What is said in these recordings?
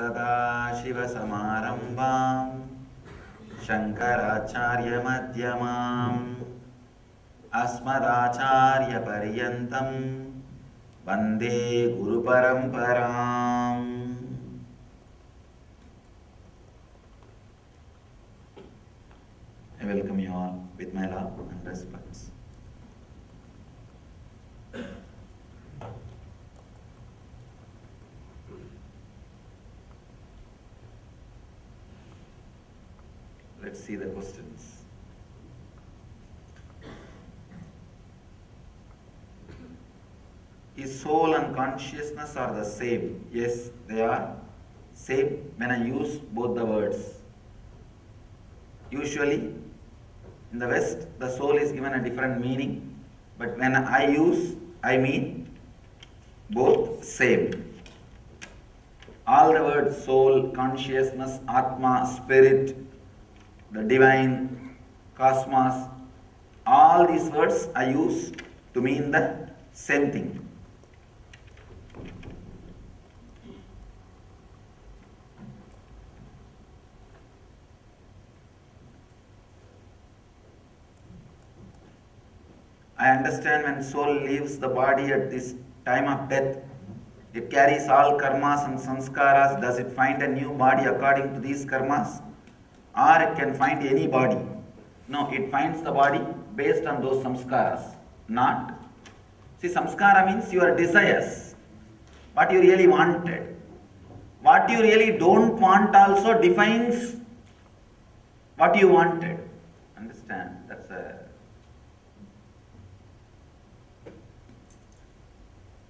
सदाशिवसमारम्भां शङ्कराचार्यमध्यमाम् अस्मदाचार्यपर्यन्तं वन्दे गुरुपरम्पराम्. I welcome you all with my love and respect. Let's see the questions. Is soul and consciousness are the same? Yes, they are same when I use both the words. Usually, in the West, the soul is given a different meaning, but when I use, I mean both same. All the words soul, consciousness, Atma, spirit, the divine, cosmos, all these words I use to mean the same thing. I understand when soul leaves the body at this time of death, it carries all karmas and sanskaras. Does it find a new body according to these karmas? Or it can find any body? No, it finds the body based on those samskaras. Not. See, samskara means your desires. What you really wanted. What you really don't want also defines what you wanted. Understand? That's a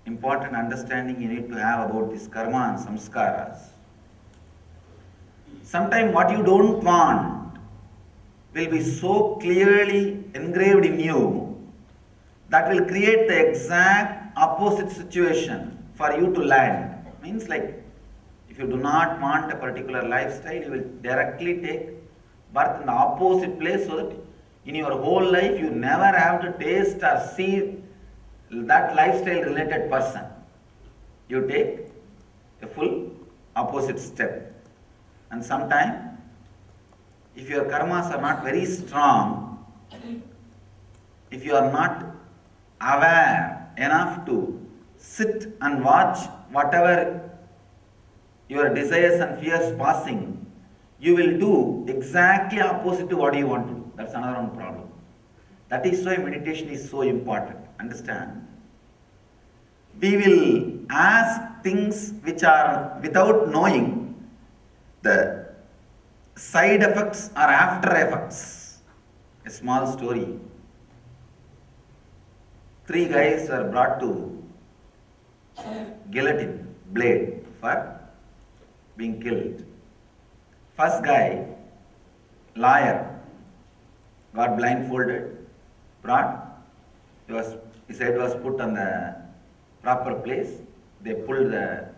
important understanding you need to have about this karma and samskaras. Sometimes what you don't want will be so clearly engraved in you that will create the exact opposite situation for you to land. Means like, if you do not want a particular lifestyle, you will directly take birth in the opposite place, so that in your whole life you never have to taste or see that lifestyle related person. You take a full opposite step. And sometimes, if your karmas are not very strong, if you are not aware enough to sit and watch whatever your desires and fears passing, you will do exactly opposite to what you want to do. That's another one problem. That is why meditation is so important. Understand? We will ask things which are without knowing the side effects or after effects. A small story. 3 guys were brought to guillotine blade for being killed. First guy, lawyer, got blindfolded, brought, his head was put on the proper place, they pulled the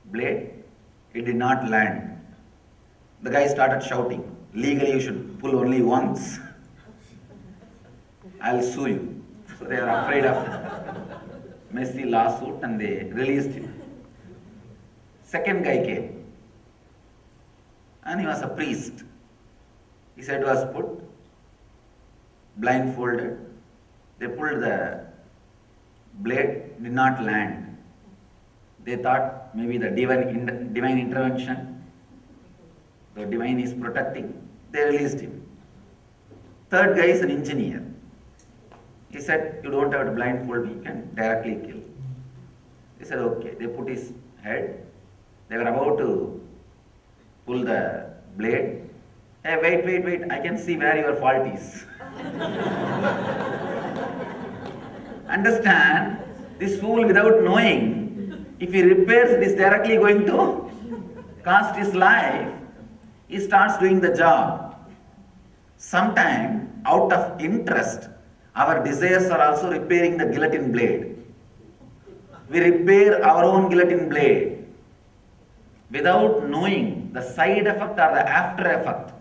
blade, it did not land. The guy started shouting, legally you should pull only once, I'll sue you. So they are afraid of messy lawsuit and they released him. Second guy came and he was a priest. His head was put, blindfolded, they pulled the blade, did not land. They thought maybe the divine intervention, the divine is protecting, they released him. Third guy is an engineer. He said, you don't have to blindfold me, you can directly kill. He said, okay. They put his head, they were about to pull the blade. Hey, wait, I can see where your fault is. Understand, this fool without knowing, if he repairs it is directly going to cost his life, he starts doing the job. Sometimes, out of interest, our desires are also repairing the guillotine blade. We repair our own guillotine blade without knowing the side effect or the after effect.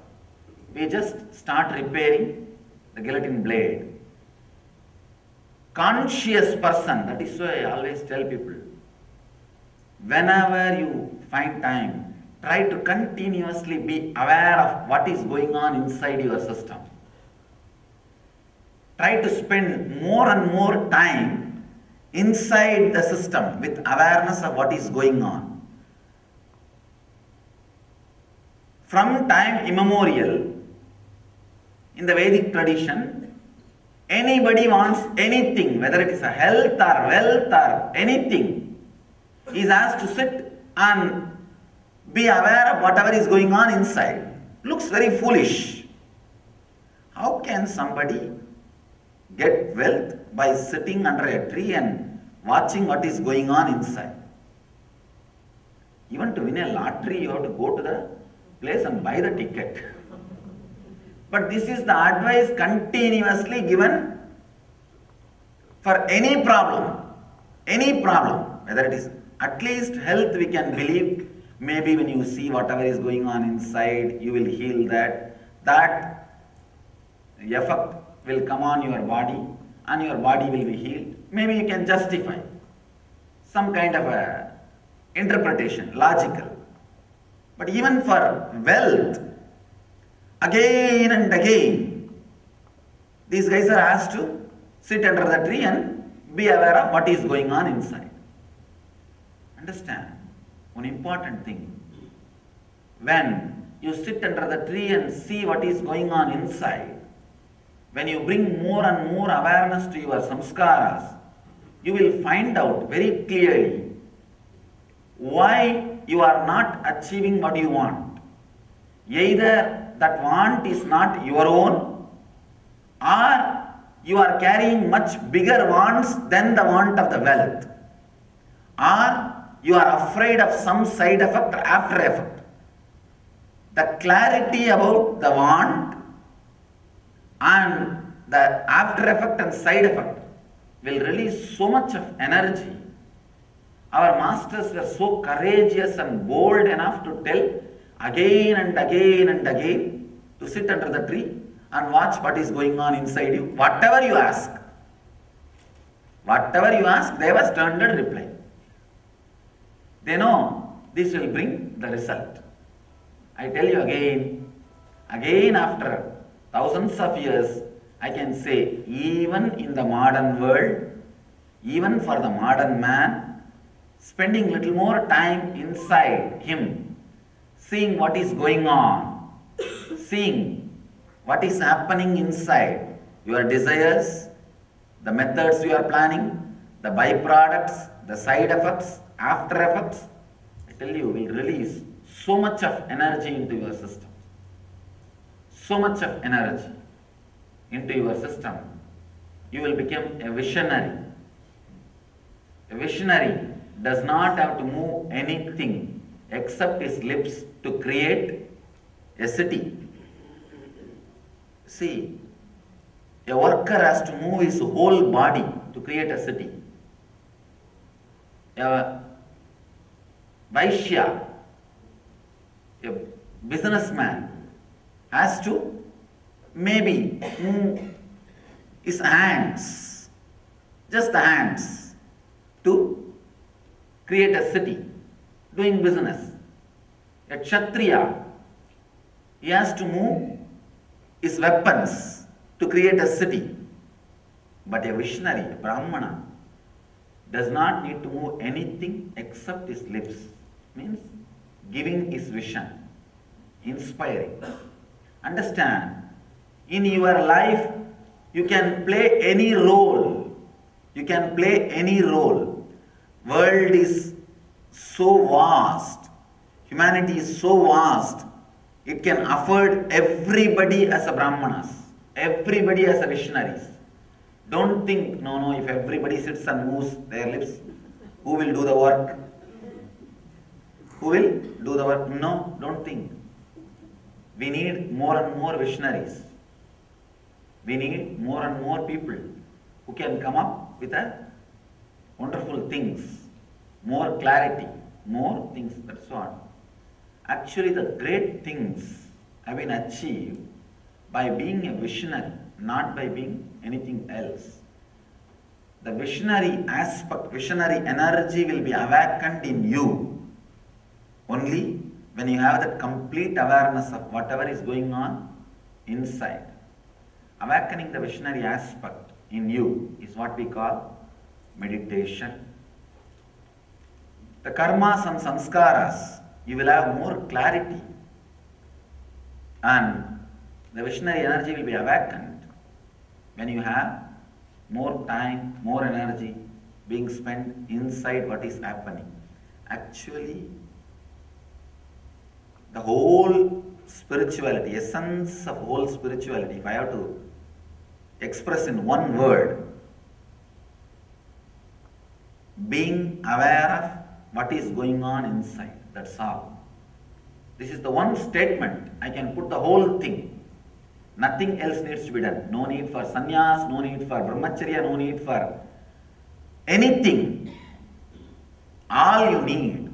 We just start repairing the guillotine blade. Conscious person, that is why I always tell people, whenever you find time, try to continuously be aware of what is going on inside your system. Try to spend more and more time inside the system with awareness of what is going on. From time immemorial, in the Vedic tradition, anybody wants anything, whether it is a health or wealth or anything, is asked to sit and be aware of whatever is going on inside. Looks very foolish. How can somebody get wealth by sitting under a tree and watching what is going on inside? Even to win a lottery, you have to go to the place and buy the ticket. But this is the advice continuously given for any problem, whether it is at least health we can believe. Maybe when you see whatever is going on inside, you will heal that. That effect will come on your body and your body will be healed. Maybe you can justify some kind of a interpretation, logical. But even for wealth, again and again, these guys are asked to sit under the tree and be aware of what is going on inside. Understand one important thing. When you sit under the tree and see what is going on inside, when you bring more and more awareness to your samskaras, you will find out very clearly why you are not achieving what you want. Either that want is not your own, or you are carrying much bigger wants than the want of the wealth, or you are afraid of some side effect or after effect. The clarity about the want and the after effect and side effect will release so much of energy. Our masters were so courageous and bold enough to tell again and again and again to sit under the tree and watch what is going on inside you. Whatever you ask, they have a standard reply. They know this will bring the result. I tell you again after thousands of years, I can say even in the modern world, even for the modern man, spending little more time inside him, seeing what is going on, seeing what is happening inside your desires, the methods you are planning, the byproducts, the side effects, after effects, I tell you, will release so much of energy into your system. So much of energy into your system. You will become a visionary. A visionary does not have to move anything except his lips to create a city. See, a worker has to move his whole body to create a city. A Vaishya, a businessman, has to maybe move his hands, just the hands, to create a city, doing business. A Kshatriya, he has to move his weapons to create a city. But a visionary, a Brahmana, does not need to move anything except his lips. Means giving his vision, inspiring. Understand, in your life, you can play any role. You can play any role. World is so vast. Humanity is so vast. It can afford everybody as a Brahmanas, everybody as a visionaries. Don't think, no, if everybody sits and moves their lips, who will do the work? Who will do the work? No, don't think. We need more and more visionaries. We need more and more people who can come up with a wonderful things, more clarity, more things, that's what. Actually, the great things have been achieved by being a visionary, not by being anything else. The visionary aspect, visionary energy will be awakened in you only when you have that complete awareness of whatever is going on inside. Awakening the visionary aspect in you is what we call meditation. The karmas and sanskaras, you will have more clarity, and the visionary energy will be awakened when you have more time, more energy being spent inside what is happening. Actually, the whole spirituality, essence of whole spirituality, if I have to express in one word, being aware of what is going on inside, that's all. This is the one statement, I can put the whole thing. Nothing else needs to be done. No need for sannyas, no need for brahmacharya, no need for anything. All you need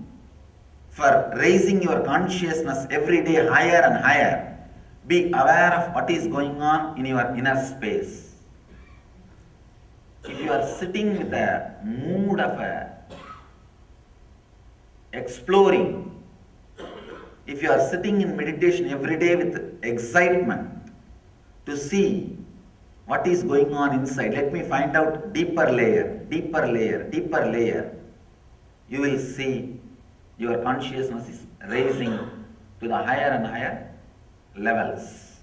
for raising your consciousness every day higher and higher, be aware of what is going on in your inner space. If you are sitting with a mood of exploring, if you are sitting in meditation every day with excitement to see what is going on inside, let me find out deeper layer, deeper layer, deeper layer, you will see your consciousness is raising to the higher and higher levels.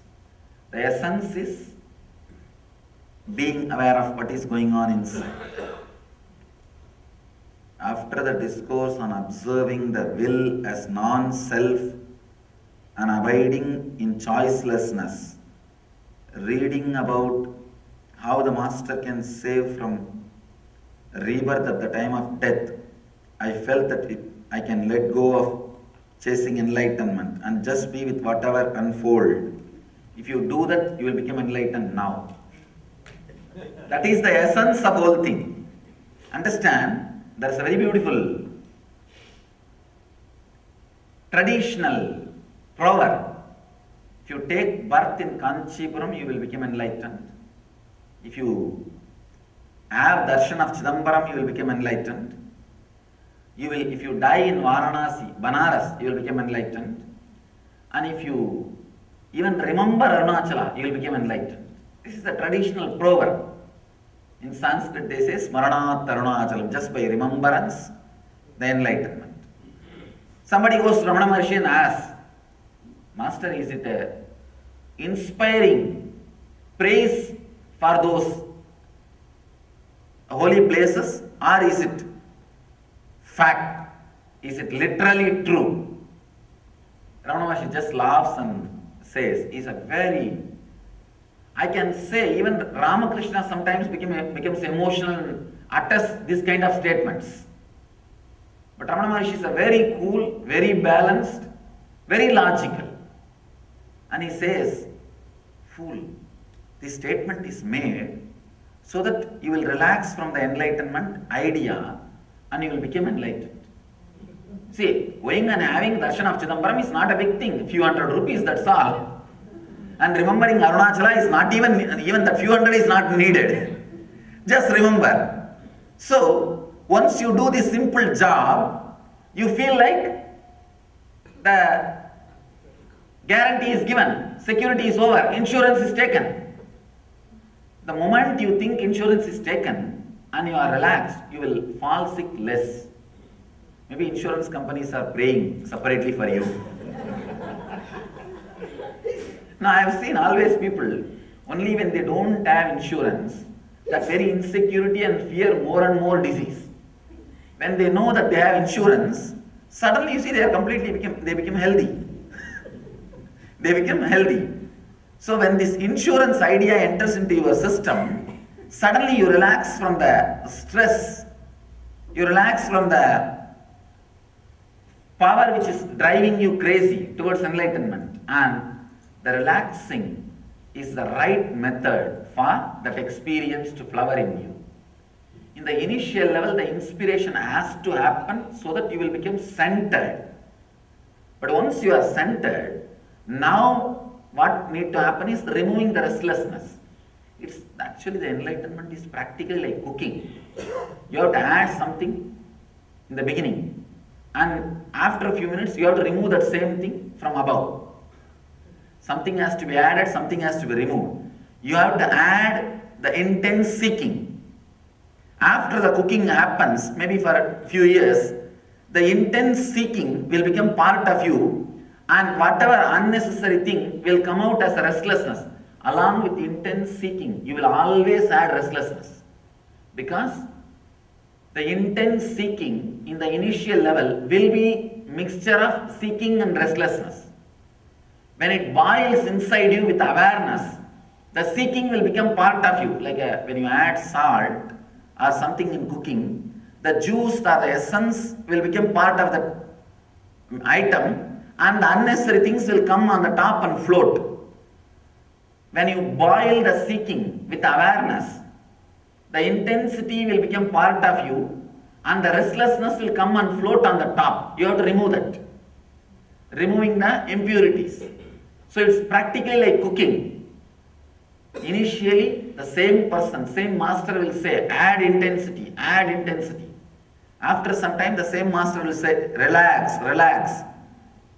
The essence is being aware of what is going on inside. After the discourse on observing the will as non-self and abiding in choicelessness, reading about how the master can save from rebirth at the time of death, I felt that I can let go of chasing enlightenment and just be with whatever unfolds. If you do that, you will become enlightened now. That is the essence of whole thing. Understand? There is a very beautiful traditional proverb. If you take birth in Kanchipuram, you will become enlightened. If you have darshan of Chidambaram, you will become enlightened. If you die in Varanasi, Banaras, you will become enlightened. And if you even remember Arunachala, you will become enlightened. This is the traditional proverb. In Sanskrit they say Smaranat Arunachalam, just by remembrance, the enlightenment. Somebody goes to Ramana Maharshi and asks, Master, is it a inspiring praise for those holy places, or is it fact? Is it literally true? Ramana Maharshi just laughs and says, is a very, I can say even Ramakrishna sometimes becomes emotional and utters this kind of statements. But Ramana Maharshi is a very cool, very balanced, very logical. And he says, fool, this statement is made so that you will relax from the enlightenment idea and you will become enlightened. See, going and having darshan of Chidambaram is not a big thing, few hundred rupees, that's all. And remembering Arunachala is not even that few hundred is not needed. Just remember. So, once you do this simple job, you feel like the guarantee is given, security is over, insurance is taken. The moment you think insurance is taken and you are relaxed, you will fall sick less. Maybe insurance companies are praying separately for you. Now I have seen always people, only when they don't have insurance, that very insecurity and fear more and more disease. When they know that they have insurance, suddenly you see they are they become healthy. They become healthy. So when this insurance idea enters into your system, suddenly you relax from the stress, you relax from the power which is driving you crazy towards enlightenment, and the relaxing is the right method for that experience to flower in you. In the initial level, the inspiration has to happen so that you will become centered. But once you are centered, now what needs to happen is removing the restlessness. It's actually, the enlightenment is practically like cooking. You have to add something in the beginning. and after a few minutes you have to remove that same thing from above. Something has to be added, something has to be removed. You have to add the intense seeking. After the cooking happens, maybe for a few years, the intense seeking will become part of you, and whatever unnecessary thing will come out as a restlessness. Along with intense seeking, you will always add restlessness, because the intense seeking in the initial level will be mixture of seeking and restlessness. When it boils inside you with awareness, the seeking will become part of you. Like when you add salt or something in cooking, the juice or the essence will become part of the item, and the unnecessary things will come on the top and float. When you boil the seeking with awareness, the intensity will become part of you, and the restlessness will come and float on the top. You have to remove that. Removing the impurities. So it's practically like cooking. Initially, the same person, same master will say, add intensity, add intensity. After some time, the same master will say, relax, relax.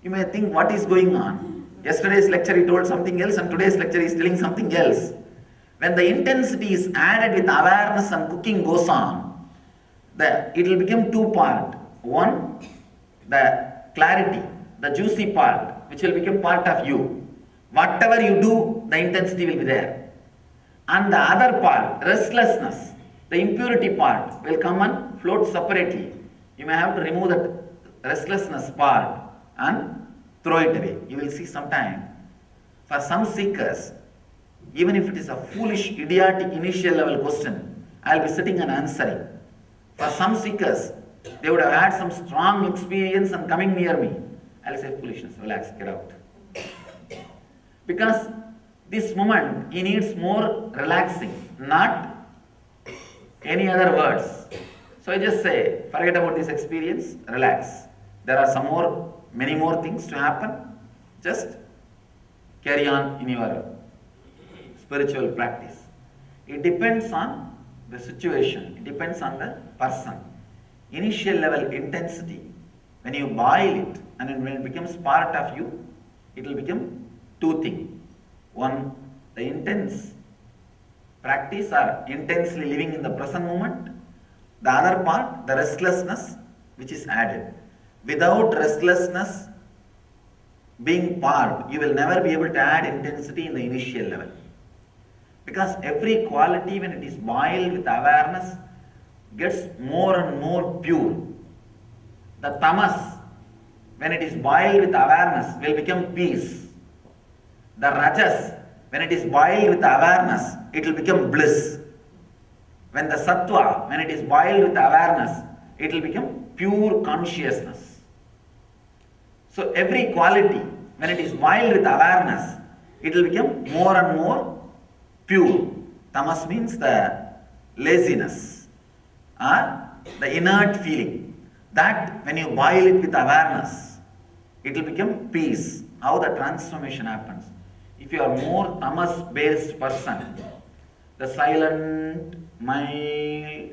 You may think, what is going on? Yesterday's lecture he told something else, and today's lecture he is telling something else. When the intensity is added with awareness and cooking goes on, it will become two parts. One, the clarity, the juicy part, which will become part of you. Whatever you do, the intensity will be there. And the other part, restlessness, the impurity part, will come and float separately. You may have to remove that restlessness part and throw it away. You will see sometime. For some seekers, even if it is a foolish, idiotic initial level question, I will be sitting and answering. For some seekers, they would have had some strong experience and coming near me. I will say, foolishness, relax, get out. Because this moment, he needs more relaxing, not any other words. So I just say, forget about this experience, relax. There are many more things to happen. Just carry on in your spiritual practice. It depends on the situation, it depends on the person. Initial level intensity, when you boil it and when it becomes part of you, it will become two things. One, the intense practice or intensely living in the present moment. The other part, the restlessness which is added. Without restlessness being part, you will never be able to add intensity in the initial level. Because every quality, when it is boiled with awareness, gets more and more pure. The tamas, when it is boiled with awareness, will become peace. The rajas, when it is boiled with awareness, it will become bliss. When the sattva, when it is boiled with awareness, it will become pure consciousness. So every quality, when it is boiled with awareness, it will become more and more pure. Tamas means the laziness or the inert feeling. That when you boil it with awareness, it will become peace. How the transformation happens. If you are more tamas based person, the silent, mild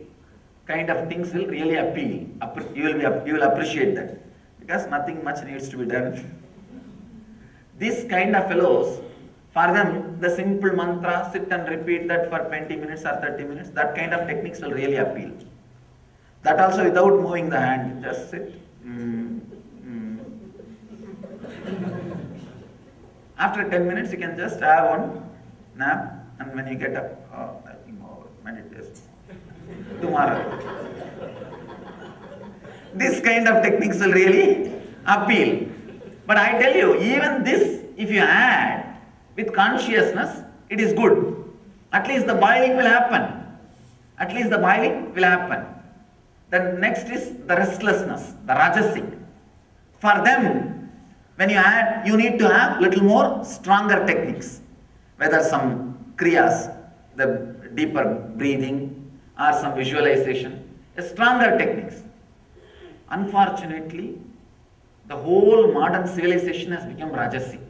kind of things will really appeal. You will appreciate that, because nothing much needs to be done. This kind of fellows, for them, the simple mantra, sit and repeat that for 20 minutes or 30 minutes, that kind of techniques will really appeal. That also without moving the hand, just sit. After 10 minutes, you can just have one nap, and when you get up, I think over, meditation. Tomorrow. This kind of techniques will really appeal. But I tell you, even this, if you add with consciousness, it is good. At least the boiling will happen. At least the boiling will happen. Then next is the restlessness, the rajasic. For them, when you add, you need to have little more stronger techniques. Whether some kriyas, the deeper breathing, or some visualization, stronger techniques. Unfortunately, the whole modern civilization has become rajasic.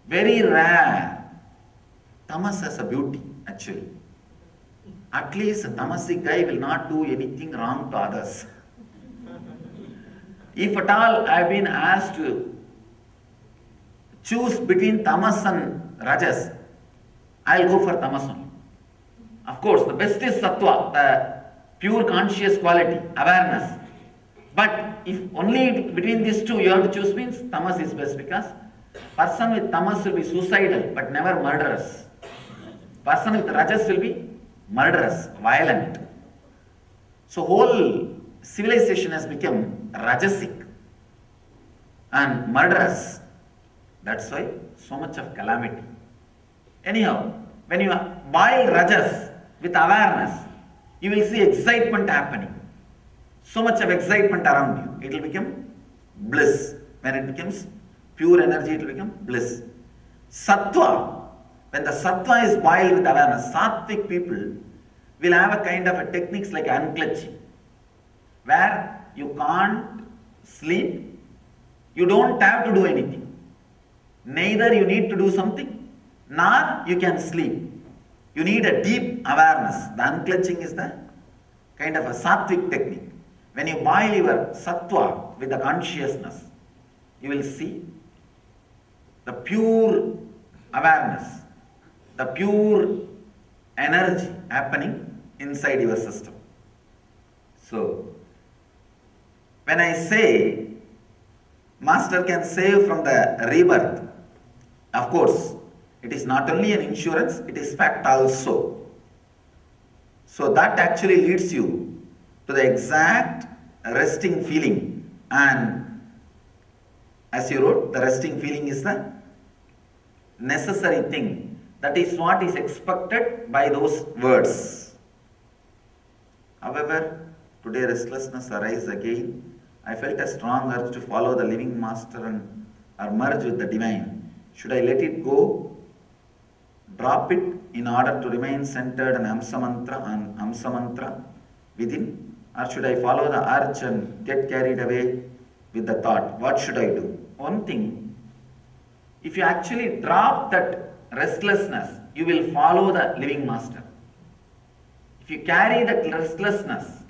Very rare. Tamas has a beauty, actually. At least a tamasic guy will not do anything wrong to others. If at all I have been asked to choose between tamas and rajas, I will go for tamas only. Of course, the best is sattva, the pure conscious quality, awareness. But if only between these two you have to choose, means tamas is best, because person with tamas will be suicidal but never murderous. Person with rajas will be murderous, violent. So whole civilization has become rajasic and murderous. That's why so much of calamity. Anyhow, when you boil rajas with awareness, you will see excitement happening. So much of excitement around you. It will become bliss. When it becomes pure energy, it will become bliss. Sattva, when the sattva is boiled with awareness, sattvic people will have a kind of a techniques like unclenching, where you can't sleep, you don't have to do anything. Neither you need to do something, nor you can sleep. You need a deep awareness. The unclenching is the kind of a sattvic technique. When you boil your sattva with the consciousness, you will see the pure awareness, the pure energy happening inside your system. So, when I say Master can save from the rebirth, of course, it is not only an insurance, it is fact also. So that actually leads you to the exact resting feeling, and as you wrote, the resting feeling is the necessary thing. That is what is expected by those words. However, today restlessness arises again. I felt a strong urge to follow the living master and or merge with the divine. Should I let it go, drop it in order to remain centered in Amsa Mantra within, or should I follow the urge and get carried away with the thought? What should I do? One thing, if you actually drop that restlessness, you will follow the living master. If you carry that restlessness,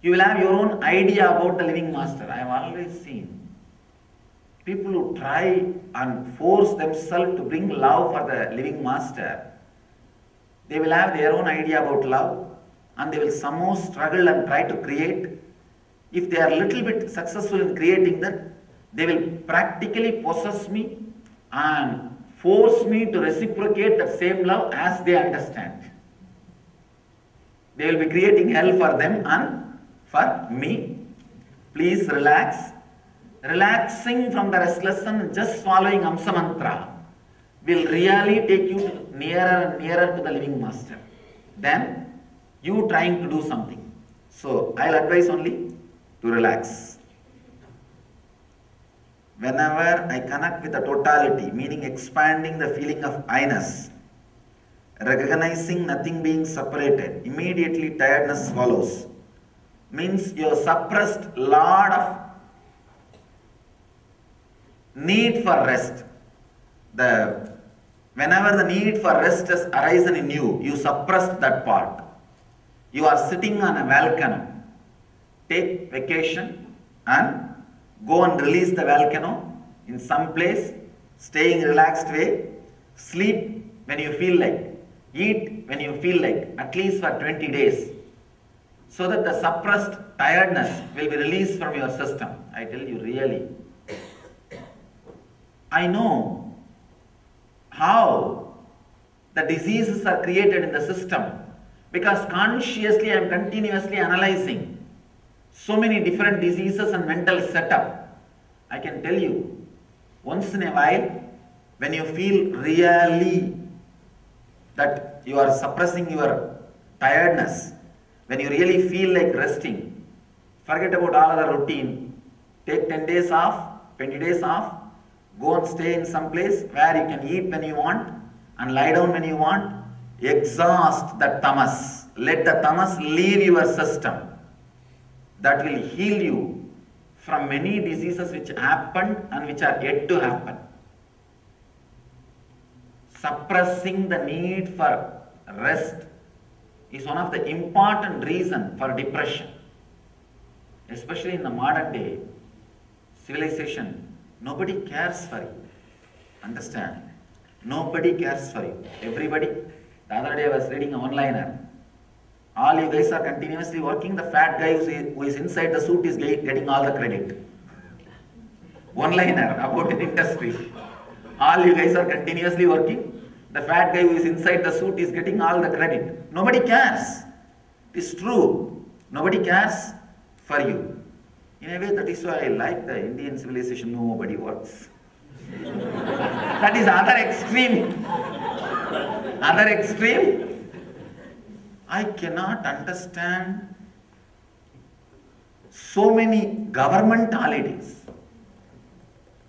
you will have your own idea about the living master. I have always seen people who try and force themselves to bring love for the living master. They will have their own idea about love, and they will somehow struggle and try to create. If they are a little bit successful in creating that, they will practically possess me and force me to reciprocate that same love as they understand. They will be creating hell for them and for me. Please relax. Relaxing from the restlessness and just following Amsa Mantra will really take you nearer and nearer to the living master than you trying to do something. So I'll advise only to relax. Whenever I connect with the totality, meaning expanding the feeling of I-ness, recognizing nothing being separated, immediately tiredness follows. Means you have suppressed lot of need for rest. Whenever the need for rest has arisen in you, you suppressed that part. You are sitting on a volcano. Take vacation and go and release the volcano in some place, stay in relaxed way, sleep when you feel like, eat when you feel like, at least for 20 days. So that the suppressed tiredness will be released from your system. I tell you really. I know how the diseases are created in the system, because consciously I am continuously analyzing so many different diseases and mental setup. I can tell you, once in a while, when you feel really that you are suppressing your tiredness, when you really feel like resting, forget about all other routine, take 10 days off, 20 days off, go and stay in some place where you can eat when you want and lie down when you want, exhaust the tamas, let the tamas leave your system. That will heal you from many diseases which happened and which are yet to happen. Suppressing the need for rest is one of the important reasons for depression. especially in the modern day civilization, nobody cares for you. Understand? Nobody cares for you. Everybody, the other day I was reading a one-liner. All you guys are continuously working, the fat guy who is inside the suit is getting all the credit. One-liner about an industry. All you guys are continuously working, the fat guy who is inside the suit is getting all the credit. Nobody cares. It is true. Nobody cares for you. In a way, that is why I like the Indian civilization, nobody works. That is other extreme. Other extreme. I cannot understand so many government holidays.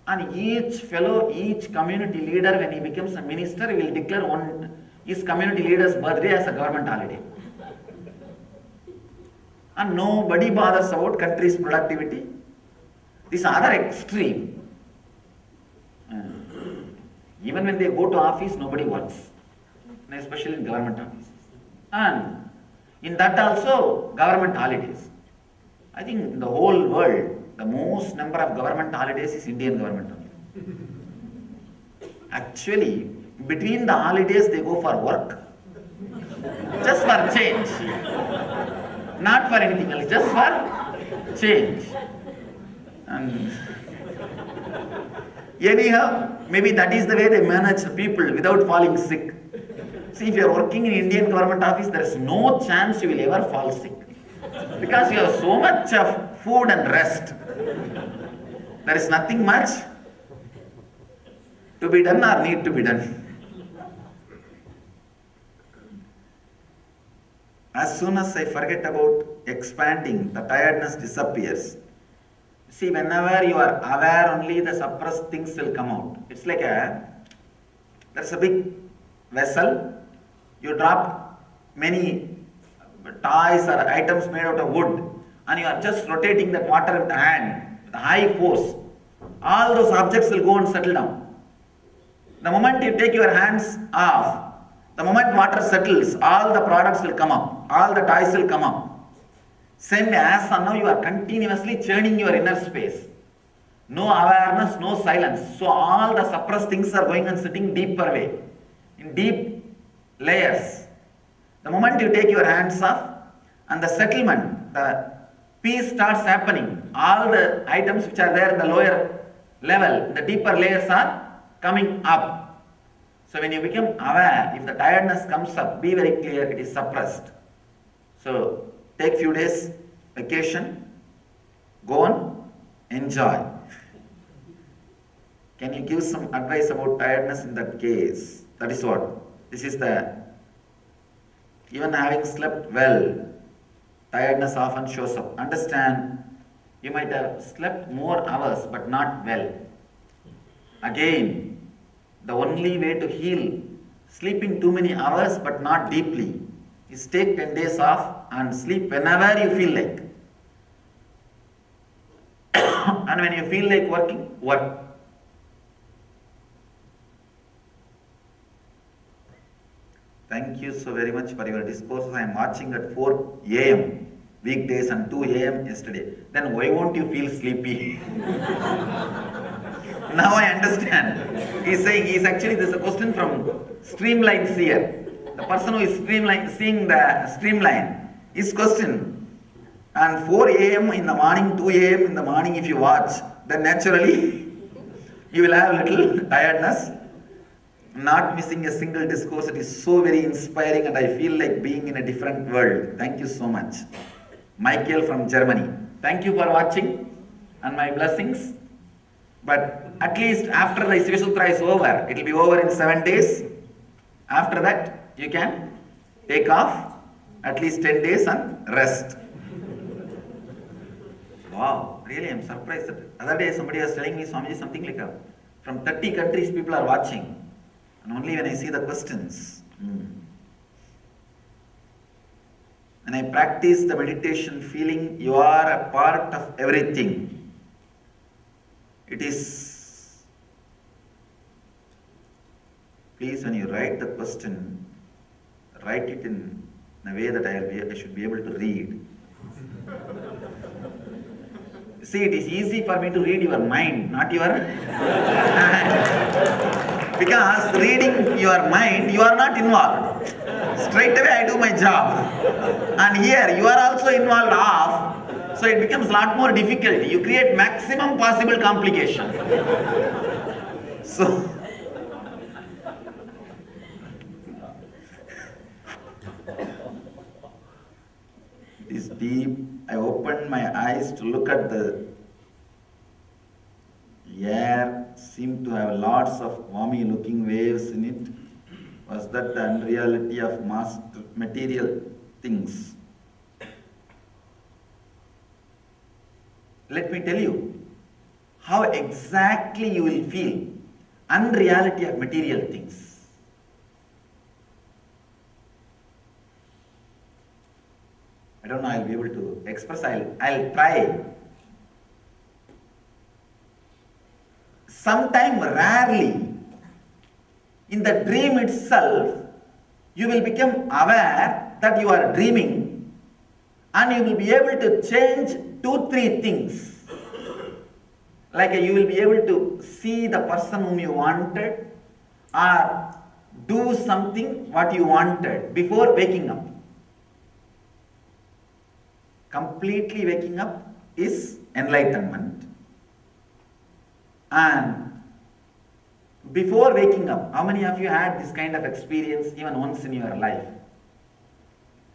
And each fellow, each community leader, when he becomes a minister, he will declare his community leader's birthday as a government holiday. And nobody bothers about country's productivity. This other extreme. Even when they go to office, nobody works, especially in government offices. And in that also, government holidays. I think in the whole world, the most number of government holidays is Indian government only. Actually, between the holidays, they go for work. Just for change. Not for anything else, just for change. And anyhow, maybe that is the way they manage people without falling sick. See, if you are working in Indian government office, there is no chance you will ever fall sick. Because you have so much of food and rest. There is nothing much to be done or need to be done. As soon as I forget about expanding, the tiredness disappears. See, whenever you are aware, only the suppressed things will come out. It's like there's a big vessel, you drop many toys or items made out of wood, and you are just rotating that water with the hand, with high force. All those objects will go and settle down. The moment you take your hands off, the moment water settles, all the products will come up, all the toys will come up. Same way, as of now, you are continuously churning your inner space. No awareness, no silence. So all the suppressed things are going and sitting deeper way, in deep layers. The moment you take your hands off, and the settlement, the peace starts happening. All the items which are there in the lower level, the deeper layers are coming up. So when you become aware, if the tiredness comes up, be very clear, it is suppressed. So take few days vacation, go on, enjoy. Can you give some advice about tiredness in that case? That is what. This is the, even having slept well, tiredness often shows up. Understand, you might have slept more hours but not well. Again, the only way to heal sleeping too many hours but not deeply is take 10 days off and sleep whenever you feel like. And when you feel like working, work. Thank you so very much for your discourses. I am watching at 4 a.m. weekdays and 2 a.m. yesterday. Then why won't you feel sleepy? Now I understand. He's saying, this is a question from Streamline Seer. The person who is seeing the Streamline, his question. And 4 a.m. in the morning, 2 a.m. in the morning, if you watch, then naturally you will have a little tiredness. Not missing a single discourse. It is so very inspiring and I feel like being in a different world. Thank you so much. Michael from Germany. Thank you for watching and my blessings. But at least after the Sivasutra is over, it will be over in 7 days. After that, you can take off at least 10 days and rest. Wow, really I am surprised. The other day somebody was telling me, Swamiji, something like from 30 countries people are watching. And only when I see the questions. And I practice the meditation feeling you are a part of everything. It is, please when you write the question, write it in a way that I should be able to read. See, it is easy for me to read your mind, not your hand. Because reading your mind, you are not involved. Straight away I do my job. And here you are also involved half. So it becomes a lot more difficult. You create maximum possible complication. So it is deep. I opened my eyes to look at the air, seemed to have lots of wormy looking waves in it. Was that the unreality of material things? Let me tell you how exactly you will feel unreality of material things. I don't know, I'll be able to express, I'll try. Sometime rarely, in the dream itself, you will become aware that you are dreaming, and you will be able to change 2-3 things. Like you will be able to see the person whom you wanted, or do something what you wanted before waking up. Completely waking up is enlightenment. And before waking up, how many of you had this kind of experience even once in your life?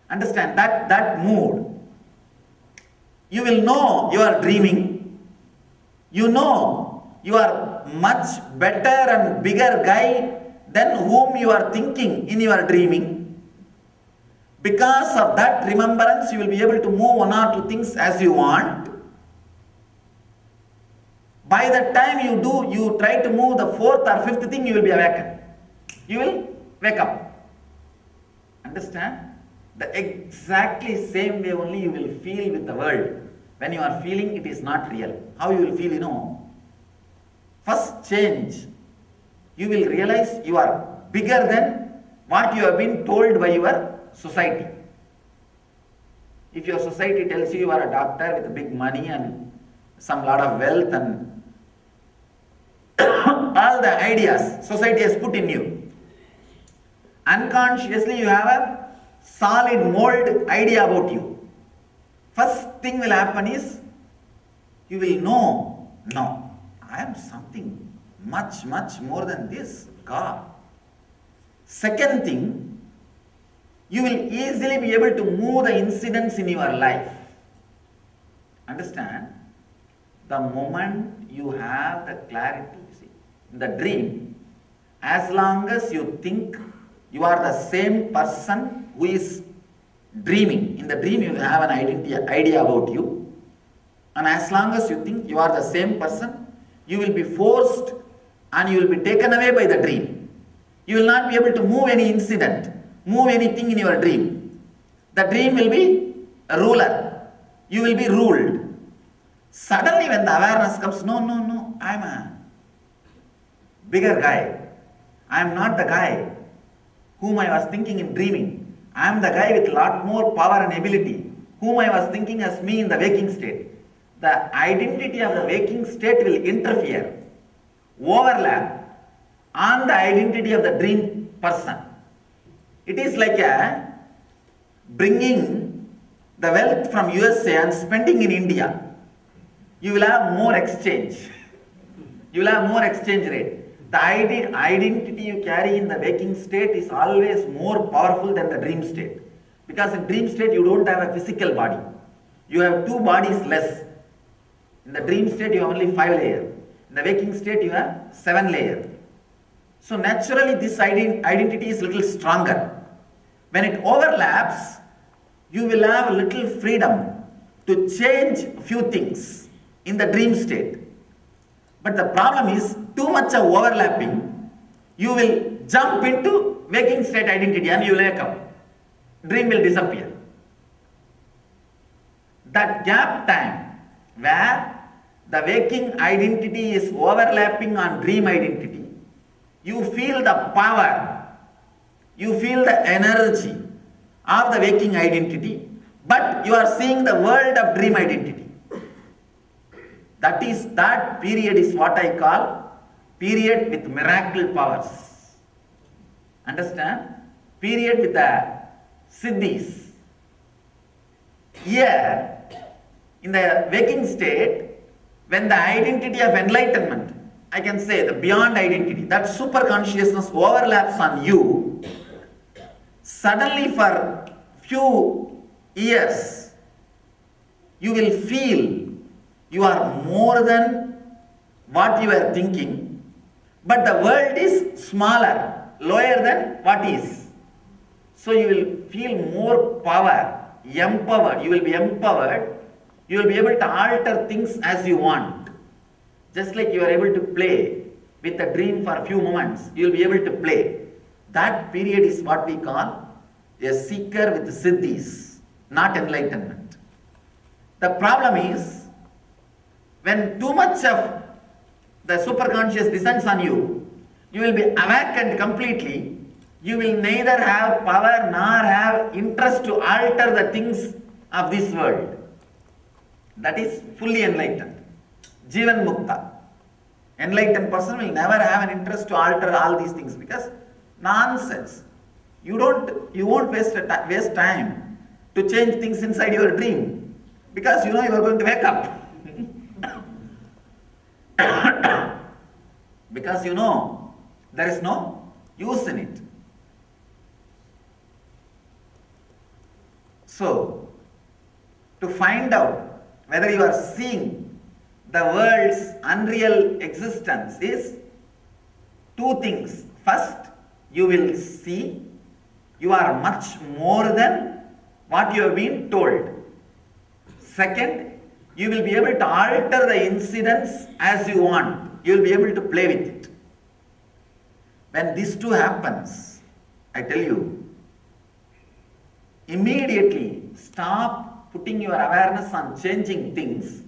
Understand that mood. You will know you are dreaming. You know you are much better and bigger guy than whom you are thinking in your dreaming. Because of that remembrance, you will be able to move 1 or 2 things as you want. By the time you try to move the 4th or 5th thing, you will be awakened. You will wake up. Understand? The exactly same way only you will feel with the world. When you are feeling it is not real. How you will feel, you know? First change. You will realize you are bigger than what you have been told by your society. If your society tells you are a doctor with big money and some lot of wealth and all the ideas society has put in you, unconsciously you have a solid mold idea about you. First thing will happen is you will know, no, I am something much more than this, God. Second thing, you will easily be able to move the incidents in your life. Understand? The moment you have the clarity, see, in the dream, as long as you think you are the same person who is dreaming, in the dream you have an idea about you, and as long as you think you are the same person, you will be forced and you will be taken away by the dream. You will not be able to move any incident, move anything in your dream. The dream will be a ruler. You will be ruled. Suddenly when the awareness comes, no, I am a bigger guy. I am not the guy whom I was thinking in dreaming. I am the guy with a lot more power and ability, whom I was thinking as me in the waking state. The identity of the waking state will interfere, overlap on the identity of the dream person. It is like bringing the wealth from USA and spending in India. You will have more exchange. You will have more exchange rate. The identity you carry in the waking state is always more powerful than the dream state. Because in dream state you don't have a physical body. You have 2 bodies less. In the dream state you have only 5 layers. In the waking state you have 7 layers. So naturally this identity is a little stronger. When it overlaps, you will have a little freedom to change a few things in the dream state. But the problem is too much of overlapping, you will jump into waking state identity and you will wake up. Dream will disappear. That gap time where the waking identity is overlapping on dream identity, you feel the power, you feel the energy of the waking identity, but you are seeing the world of dream identity. That period is what I call period with miracle powers. Understand? Period with the siddhis. Here, in the waking state, when the identity of enlightenment, I can say the beyond identity, that super consciousness overlaps on you, suddenly for few years, you will feel you are more than what you are thinking, but the world is smaller, lower than what is. So you will feel more power, empowered. You will be empowered. You will be able to alter things as you want. Just like you are able to play with a dream for a few moments, you will be able to play. That period is what we call a seeker with siddhis, not enlightenment. The problem is, when too much of the superconscious descends on you, you will be awakened completely. You will neither have power nor have interest to alter the things of this world. That is fully enlightened. Jivan Mukta. Enlightened person will never have an interest to alter all these things because nonsense. You won't waste time to change things inside your dream because you know you are going to wake up. Because you know there is no use in it. So, to find out whether you are seeing the world's unreal existence is two things. First, you will see you are much more than what you have been told. Second, you will be able to alter the incidents as you want. You will be able to play with it. When this two happens, I tell you, immediately stop putting your awareness on changing things.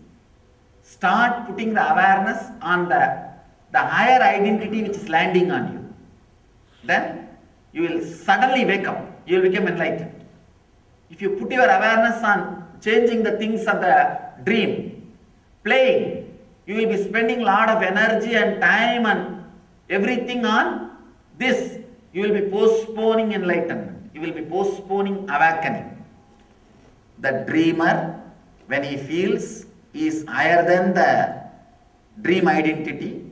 Start putting the awareness on the higher identity which is landing on you. Then you will suddenly wake up. You will become enlightened. If you put your awareness on changing the things of the dream, playing, you will be spending a lot of energy and time and everything on this. You will be postponing enlightenment. You will be postponing awakening. The dreamer, when he feels he is higher than the dream identity,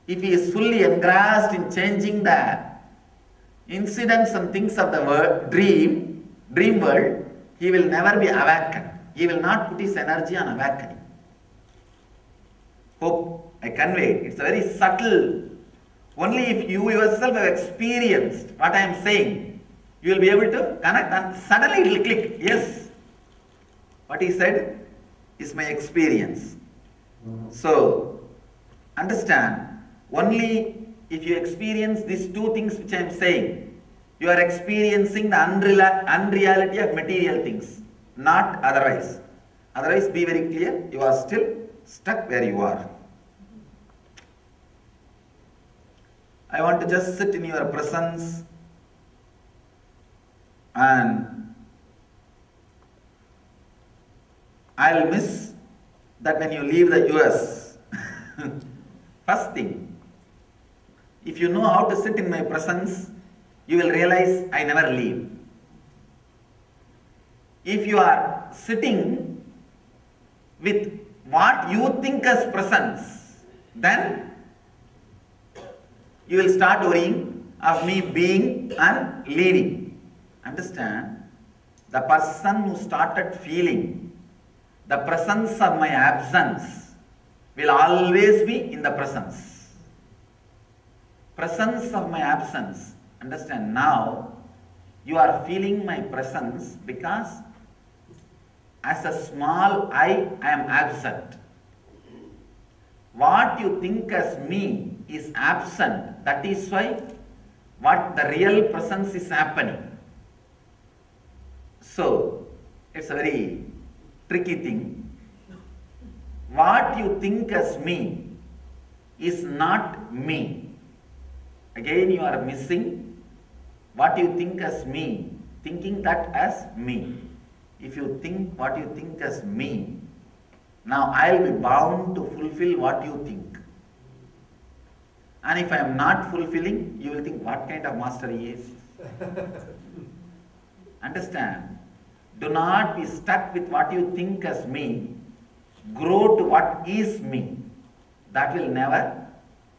if he is fully engrossed in changing the incidents and things of the dream world, he will never be awakened. He will not put his energy on awakening. Hope I conveyed. It's very subtle. Only if you yourself have experienced what I am saying, you will be able to connect and suddenly it will click. Yes, what he said is my experience. So, understand, only if you experience these two things which I am saying, you are experiencing the unreality of material things, not otherwise. Otherwise, be very clear, you are still stuck where you are. I want to just sit in your presence and I'll miss that when you leave the US. First thing, if you know how to sit in my presence, you will realize I never leave. If you are sitting with what you think as presence, then you will start worrying of me being and leaving. Understand? The person who started feeling the presence of my absence will always be in the presence. Presence of my absence. Understand? Now you are feeling my presence because as a small I am absent. What you think as me is absent. That is why what the real presence is happening. So, it's a very tricky thing. What you think as me is not me. Again, you are missing what you think as me, thinking that as me. If you think what you think as me, Now I will be bound to fulfill what you think. And if I am not fulfilling, you will think what kind of master he is. Understand? Do not be stuck with what you think as me. Grow to what is me. That will never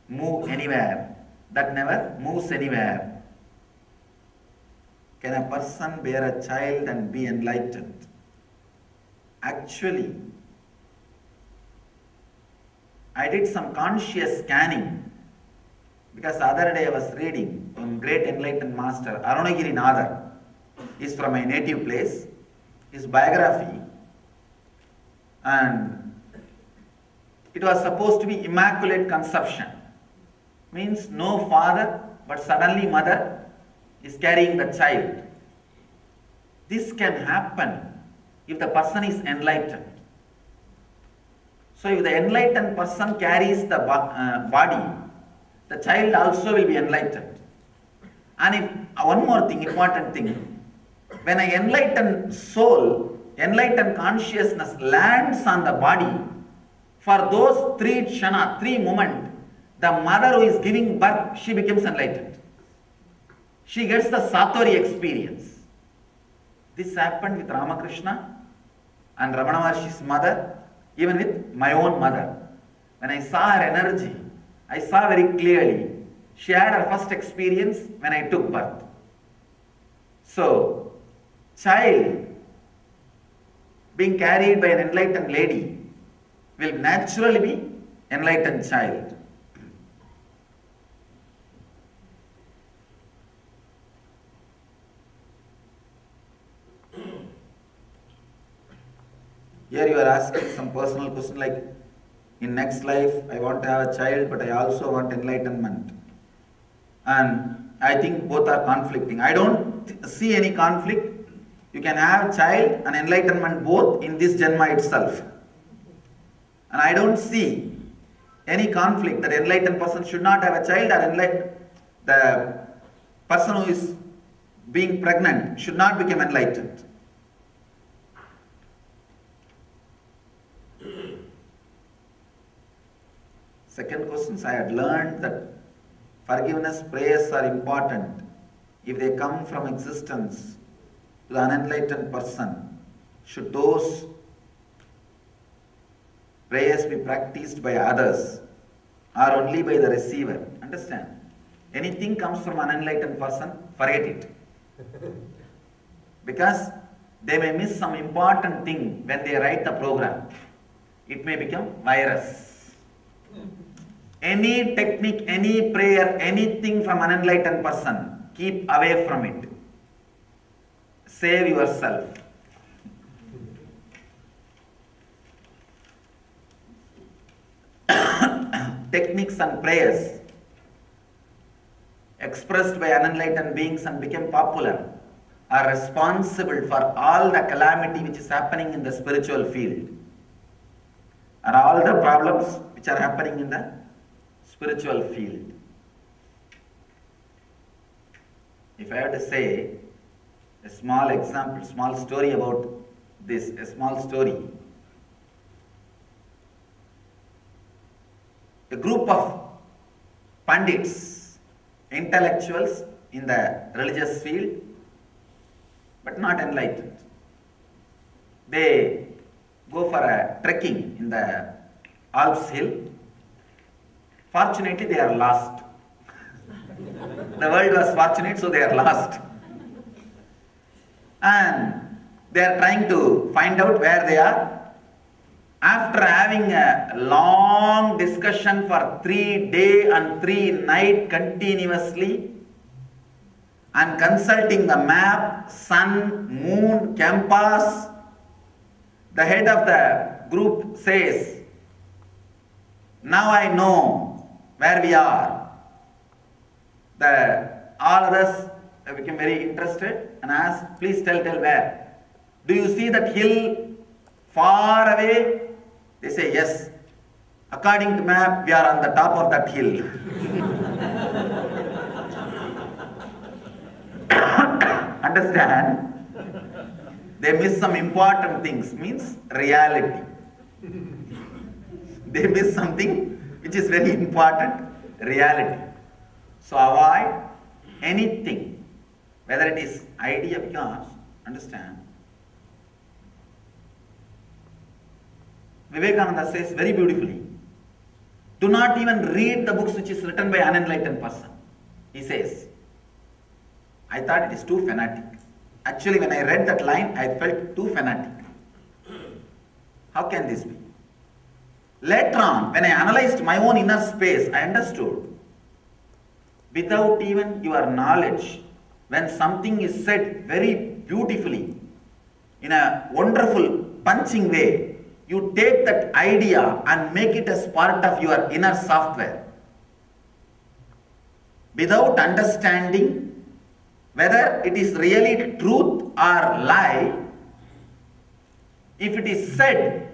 move anywhere. That never moves anywhere. Can a person bear a child and be enlightened? Actually, I did some conscious scanning because the other day I was reading great enlightened master Arunagiri Nadar. He is from my native place. His biography, and it was supposed to be immaculate conception. Means no father, but suddenly mother is carrying the child. This can happen if the person is enlightened. So if the enlightened person carries the body, the child also will be enlightened. And if one more thing, important thing, when an enlightened soul, enlightened consciousness lands on the body, for those 3 kshana, 3 moments, the mother who is giving birth, she becomes enlightened. She gets the Satori experience. This happened with Ramakrishna and Ramana Maharshi's mother, even with my own mother. When I saw her energy, I saw very clearly. She had her first experience when I took birth. So, child being carried by an enlightened lady will naturally be enlightened child. Here you are asking some personal question like, in next life I want to have a child, but I also want enlightenment. And I think both are conflicting. I don't see any conflict. You can have child and enlightenment both in this Janma itself. And I don't see any conflict that enlightened person should not have a child, or the person who is being pregnant should not become enlightened. Second question, I had learned that forgiveness prayers are important if they come from existence to the unenlightened person. Should those prayers be practiced by others or only by the receiver? Understand? Anything comes from an unenlightened person, forget it. Because they may miss some important thing when they write the program. It may become virus. Any technique, any prayer, anything from an unenlightened person, keep away from it. Save yourself. Techniques and prayers expressed by unenlightened beings and become popular are responsible for all the calamity which is happening in the spiritual field and all the problems which are happening in the spiritual field. If I have to say a small example, small story about this, a small story. A group of pandits, intellectuals in the religious field, but not enlightened. They go for a trekking in the Alps hill. Fortunately, they are lost. The world was fortunate, so they are lost. And they are trying to find out where they are. After having a long discussion for 3 days and 3 nights continuously, and consulting the map, sun, moon, compass, the head of the group says, "Now I know where we are." All others became very interested and asked, "Please tell where. Do you see that hill far away?" They say, "Yes. According to map, we are on the top of that hill." Understand? They miss some important things, means reality. They miss something which is very important, reality. So avoid anything, whether it is idea, because, understand, Vivekananda says very beautifully, do not even read the books which is written by an unenlightened person. He says, I thought it is too fanatic. Actually, when I read that line, I felt too fanatic. How can this be? Later on, when I analyzed my own inner space, I understood, without even your knowledge, when something is said very beautifully, in a wonderful, punching way, you take that idea and make it as part of your inner software. Without understanding whether it is really truth or lie, if it is said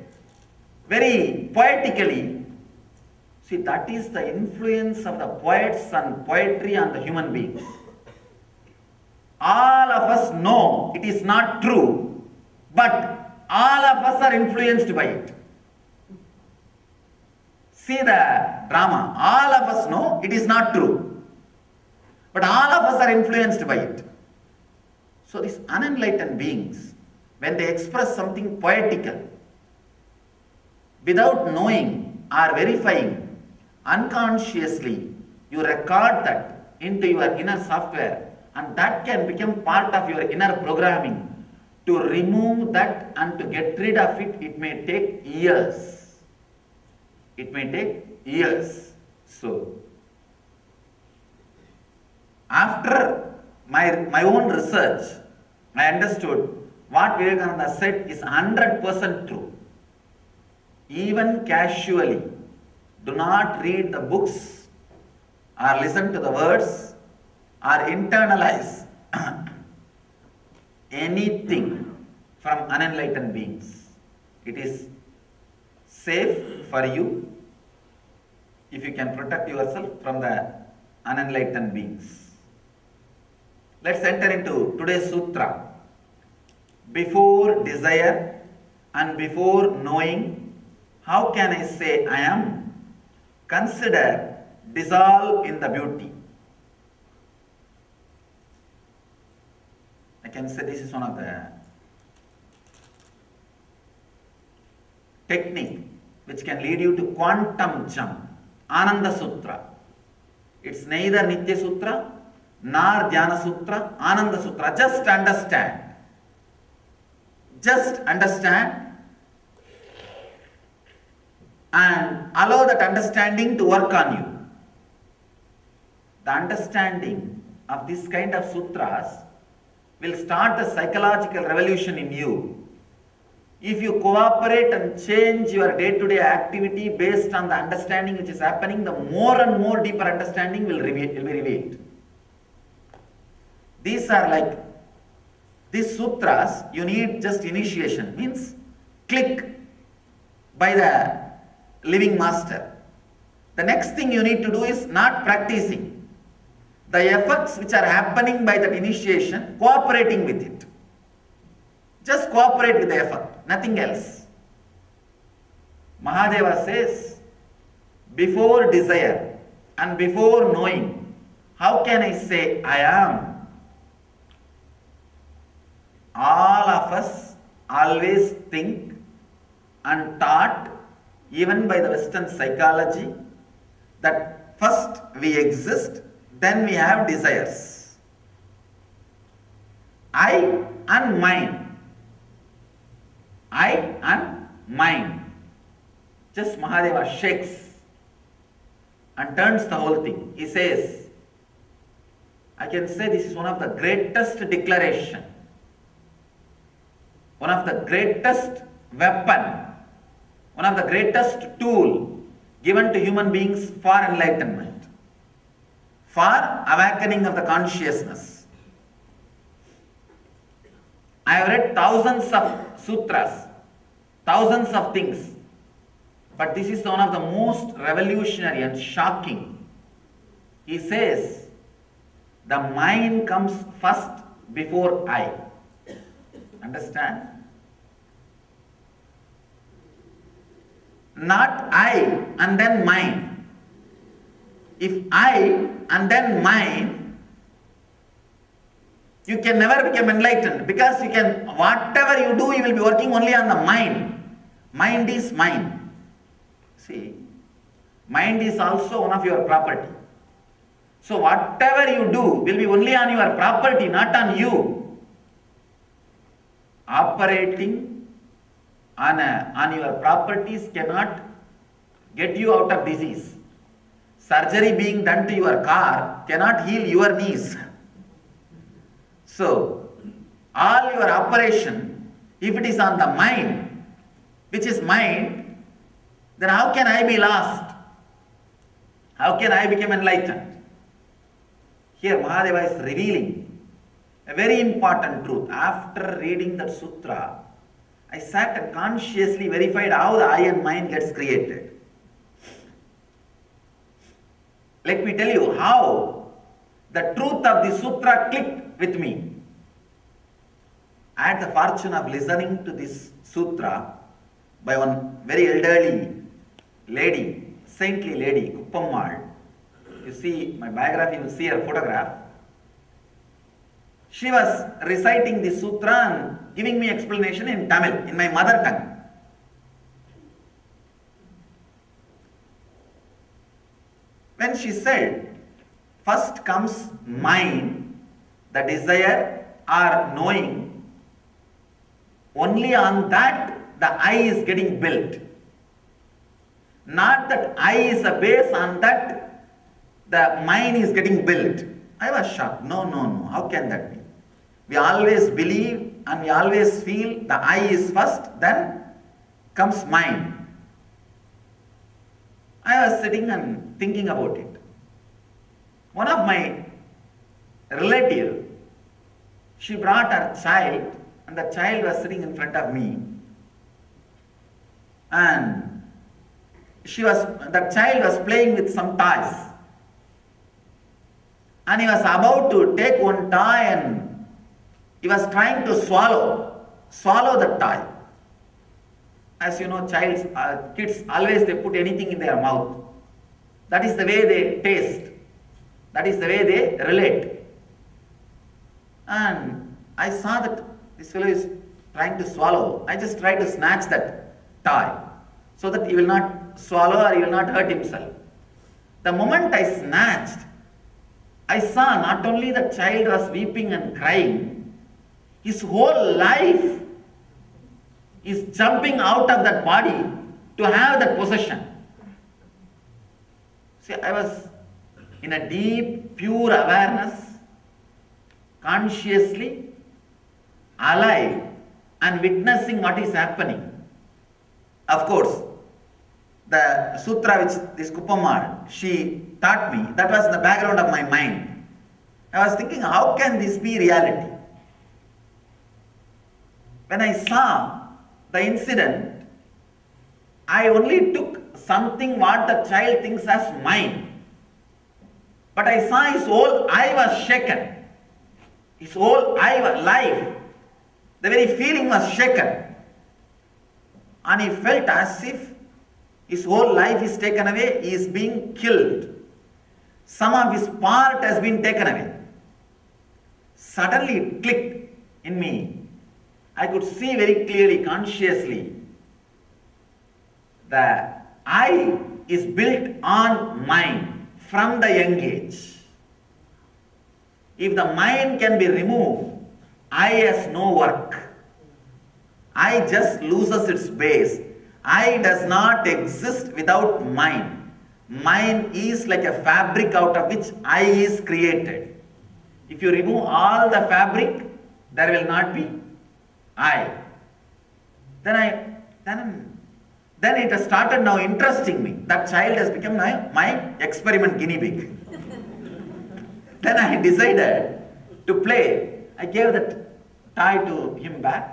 very poetically, see, that is the influence of the poets and poetry on the human beings. All of us know it is not true, but all of us are influenced by it. See the drama. All of us know it is not true, but all of us are influenced by it. So these unenlightened beings, when they express something poetical, without knowing or verifying, unconsciously you record that into your inner software, and that can become part of your inner programming. To remove that and to get rid of it, it may take years. It may take years. So, after my own research, I understood what Vivekananda said is 100% true. Even casually, do not read the books or listen to the words or internalize anything from unenlightened beings. It is safe for you if you can protect yourself from the unenlightened beings. Let's enter into today's sutra. Before desire and before knowing, how can I say I am? Consider dissolve in the beauty. I can say this is one of the technique which can lead you to quantum jump. Ananda Sutra. It's neither Nitya Sutra nor Dhyana Sutra, Ananda Sutra. Just understand. Just understand and allow that understanding to work on you. The understanding of this kind of sutras will start a psychological revolution in you. If you cooperate and change your day-to-day activity based on the understanding which is happening, the more and more deeper understanding will be revealed. These are like, these sutras, you need just initiation, means click by the living master. The next thing you need to do is not practicing. The effects which are happening by that initiation, cooperating with it. Just cooperate with the effect, nothing else. Mahadeva says, before desire and before knowing, how can I say I am? All of us always think and taught, even by the Western psychology, that first we exist, then we have desires. I and mine. I and mine. Just Mahadeva shakes and turns the whole thing. He says, I can say this is one of the greatest declaration, one of the greatest weapon, one of the greatest tool given to human beings for enlightenment, for awakening of the consciousness. I have read thousands of sutras, thousands of things, but this is one of the most revolutionary and shocking. He says, the mind comes first before I. Understand? not I and then mine. If I and then mine, you can never become enlightened, because you can, whatever you do, you will be working only on the mind. Mind is mine. See, mind is also one of your property. So whatever you do will be only on your property, not on you. Operating on your properties cannot get you out of disease. Surgery being done to your car cannot heal your knees. So, all your operation, if it is on the mind, which is mind, then how can I be lost? How can I become enlightened? Here Mahadeva is revealing a very important truth. After reading that sutra, I sat and consciously verified how the I and mind gets created. Let me tell you how the truth of the sutra clicked with me. I had the fortune of listening to this sutra by one very elderly lady, saintly lady, Kuppammal. You see my biography, you will see her photograph. She was reciting the sutra and giving me explanation in Tamil, in my mother tongue. When she said, first comes mind, the desire or knowing, only on that the I is getting built. Not that I is a base, on that the mind is getting built. I was shocked. No, how can that be? We always believe and we always feel the I is first, then comes mind. I was sitting and thinking about it. One of my relatives, she brought her child, and the child was sitting in front of me. And the child was playing with some toys. And he was about to take one toy and he was trying to swallow the toy. As you know, kids always they put anything in their mouth. That is the way they taste. That is the way they relate. And I saw that this fellow is trying to swallow. I just tried to snatch that toy so that he will not swallow or he will not hurt himself. The moment I snatched, I saw not only the child was weeping and crying, his whole life is jumping out of that body to have that possession. See, I was in a deep, pure awareness, consciously alive and witnessing what is happening. Of course, the sutra which this Kuppammal, she taught me, that was in the background of my mind. I was thinking, how can this be reality? When I saw the incident, I only took something what the child thinks as mine. But I saw his whole I was shaken. His whole life, the very feeling was shaken. And he felt as if his whole life is taken away, he is being killed. Some of his part has been taken away. Suddenly it clicked in me. I could see very clearly, consciously, the I is built on mind from the young age. If the mind can be removed, I has no work. I just loses its base. I does not exist without mind. Mind is like a fabric out of which I is created. If you remove all the fabric, there will not be I. Then it has started now interesting me. That child has become my experiment guinea pig. Then I decided to play. I gave that toy to him back.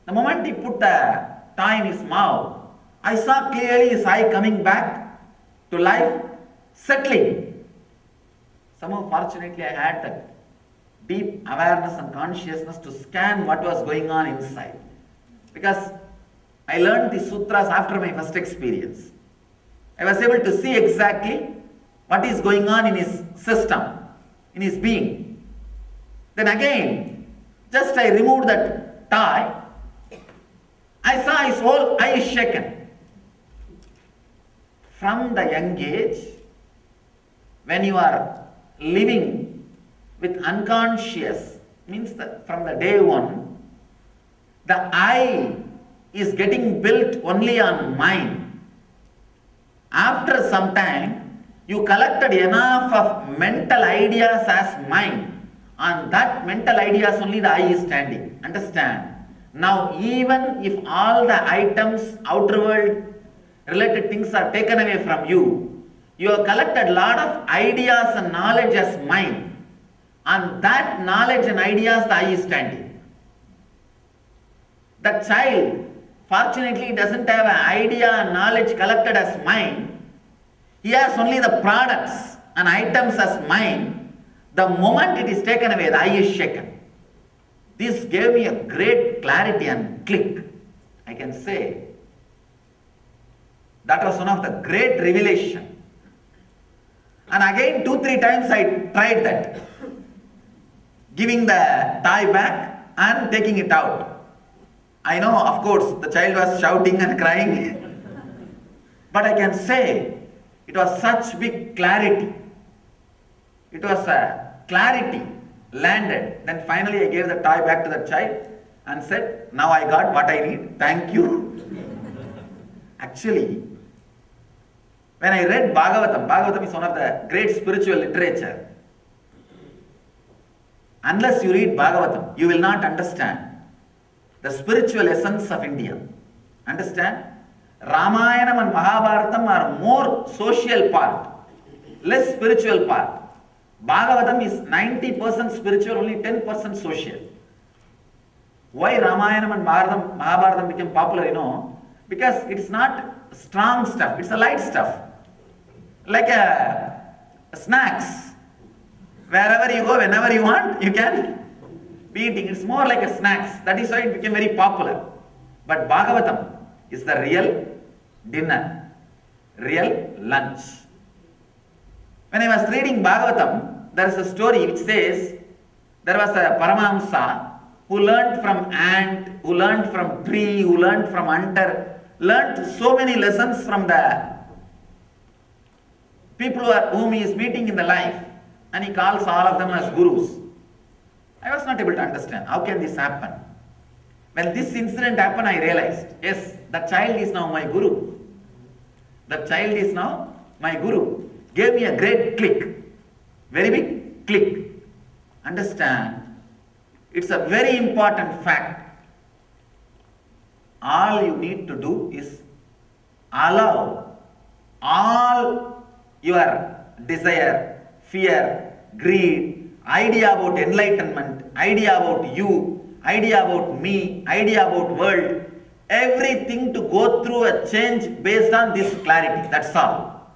The moment he put the toy in his mouth, I saw clearly his eye coming back to life, settling. Somehow fortunately I had that deep awareness and consciousness to scan what was going on inside. Because I learned the sutras after my first experience. I was able to see exactly what is going on in his system, in his being. Then again, just I removed that tie, I saw his whole eye shaken. From the young age, when you are living with unconscious, means that from the day one, the I is getting built only on mind. After some time, you collected enough of mental ideas as mind. On that mental ideas only the I is standing. Understand? Now even if all the items, outer world related things are taken away from you, you have collected lot of ideas and knowledge as mind. On that knowledge and ideas the I is standing. The child fortunately doesn't have an idea and knowledge collected as mind. He has only the products and items as mind. The moment it is taken away, the I is shaken. This gave me a great clarity and click. I can say that was one of the great revelation. And again 2-3 times I tried that. Giving the tie back and taking it out. I know, of course, the child was shouting and crying. But I can say it was such big clarity. It was a clarity landed. Then finally I gave the tie back to the child and said, now I got what I need. Thank you. Actually, when I read Bhagavatam, Bhagavatam is one of the great spiritual literature. Unless you read Bhagavatam, you will not understand the spiritual essence of India. Understand? Ramayana and Mahabharatam are more social part, less spiritual part. Bhagavatam is 90% spiritual, only 10% social. Why Ramayana and Mahabharatam became popular, you know? Because it's not strong stuff, it's a light stuff. Like snacks. Wherever you go, whenever you want, you can be eating. It's more like a snacks. That is why it became very popular. But Bhagavatam is the real dinner, real lunch. When I was reading Bhagavatam, there is a story which says there was a Paramahamsa who learned from ant, who learned from tree, who learned from hunter, learned so many lessons from the people whom he is meeting in the life, and he calls all of them as gurus. I was not able to understand how can this happen. When this incident happened, I realized, yes, the child is now my guru. The child is now my guru. Gave me a great click, very big click. Understand? It's a very important fact. All you need to do is allow all your desire, fear, greed, idea about enlightenment, idea about you, idea about me, idea about world, everything to go through a change based on this clarity. That's all.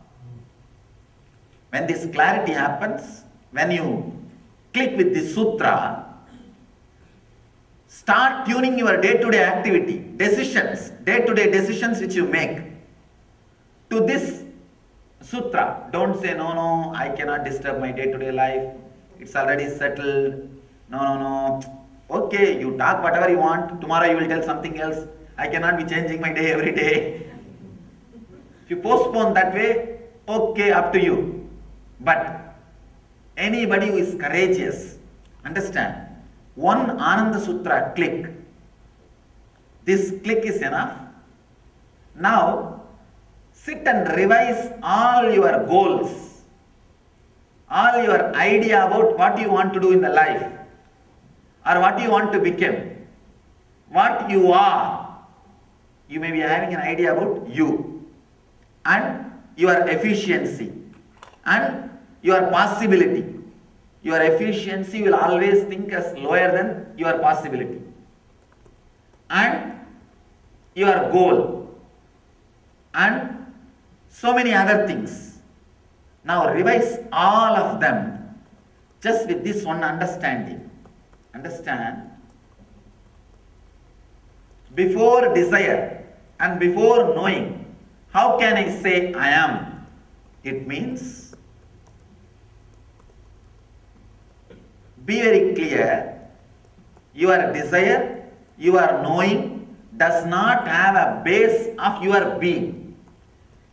When this clarity happens, when you click with the sutra, start tuning your day-to-day activity, decisions, day-to-day decisions which you make to this sutra. Don't say, no, I cannot disturb my day-to-day life. It's already settled. No. Okay, you talk whatever you want. Tomorrow you will tell something else. I cannot be changing my day every day. If you postpone that way, okay, up to you. But anybody who is courageous, understand, one Ananda Sutra click, this click is enough. Now, sit and revise all your goals, all your idea about what you want to do in the life, or what you want to become, what you are. You may be having an idea about you and your efficiency and your possibility. Your efficiency will always think as lower than your possibility. And your goal and so many other things. Now revise all of them just with this one understanding. Understand? Before desire, and before knowing, how can I say I am? It means, be very clear, your desire, your knowing does not have a base of your being.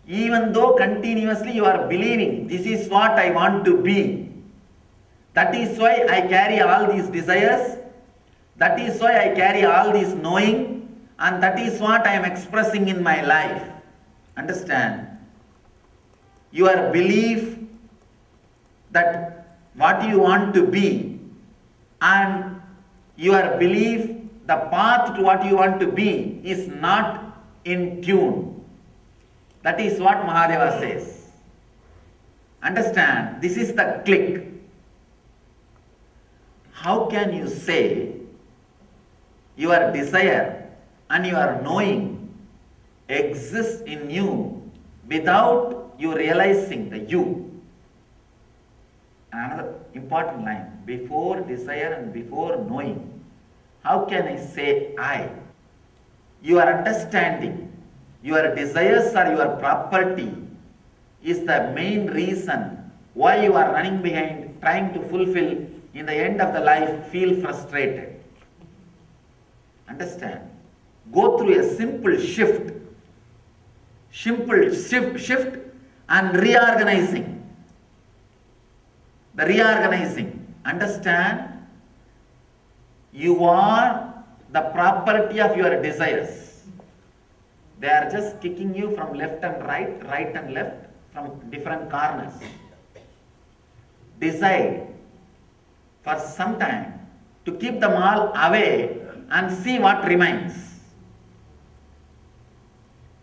Even though continuously you are believing, this is what I want to be. That is why I carry all these desires. That is why I carry all this knowing, and that is what I am expressing in my life. Understand? Your belief that what you want to be and your belief, the path to what you want to be is not in tune. That is what Mahadeva says. Understand? This is the click. How can you say your desire and your knowing exists in you without you realizing the you? Another important line, before desire and before knowing, how can I say I? Your understanding, your desires or your property is the main reason why you are running behind, trying to fulfill, in the end of the life, feel frustrated. Understand? Go through a simple shift and reorganizing. The reorganizing. Understand? You are the property of your desires. They are just kicking you from left and right, right and left, from different corners. Decide for some time to keep them all away and see what remains.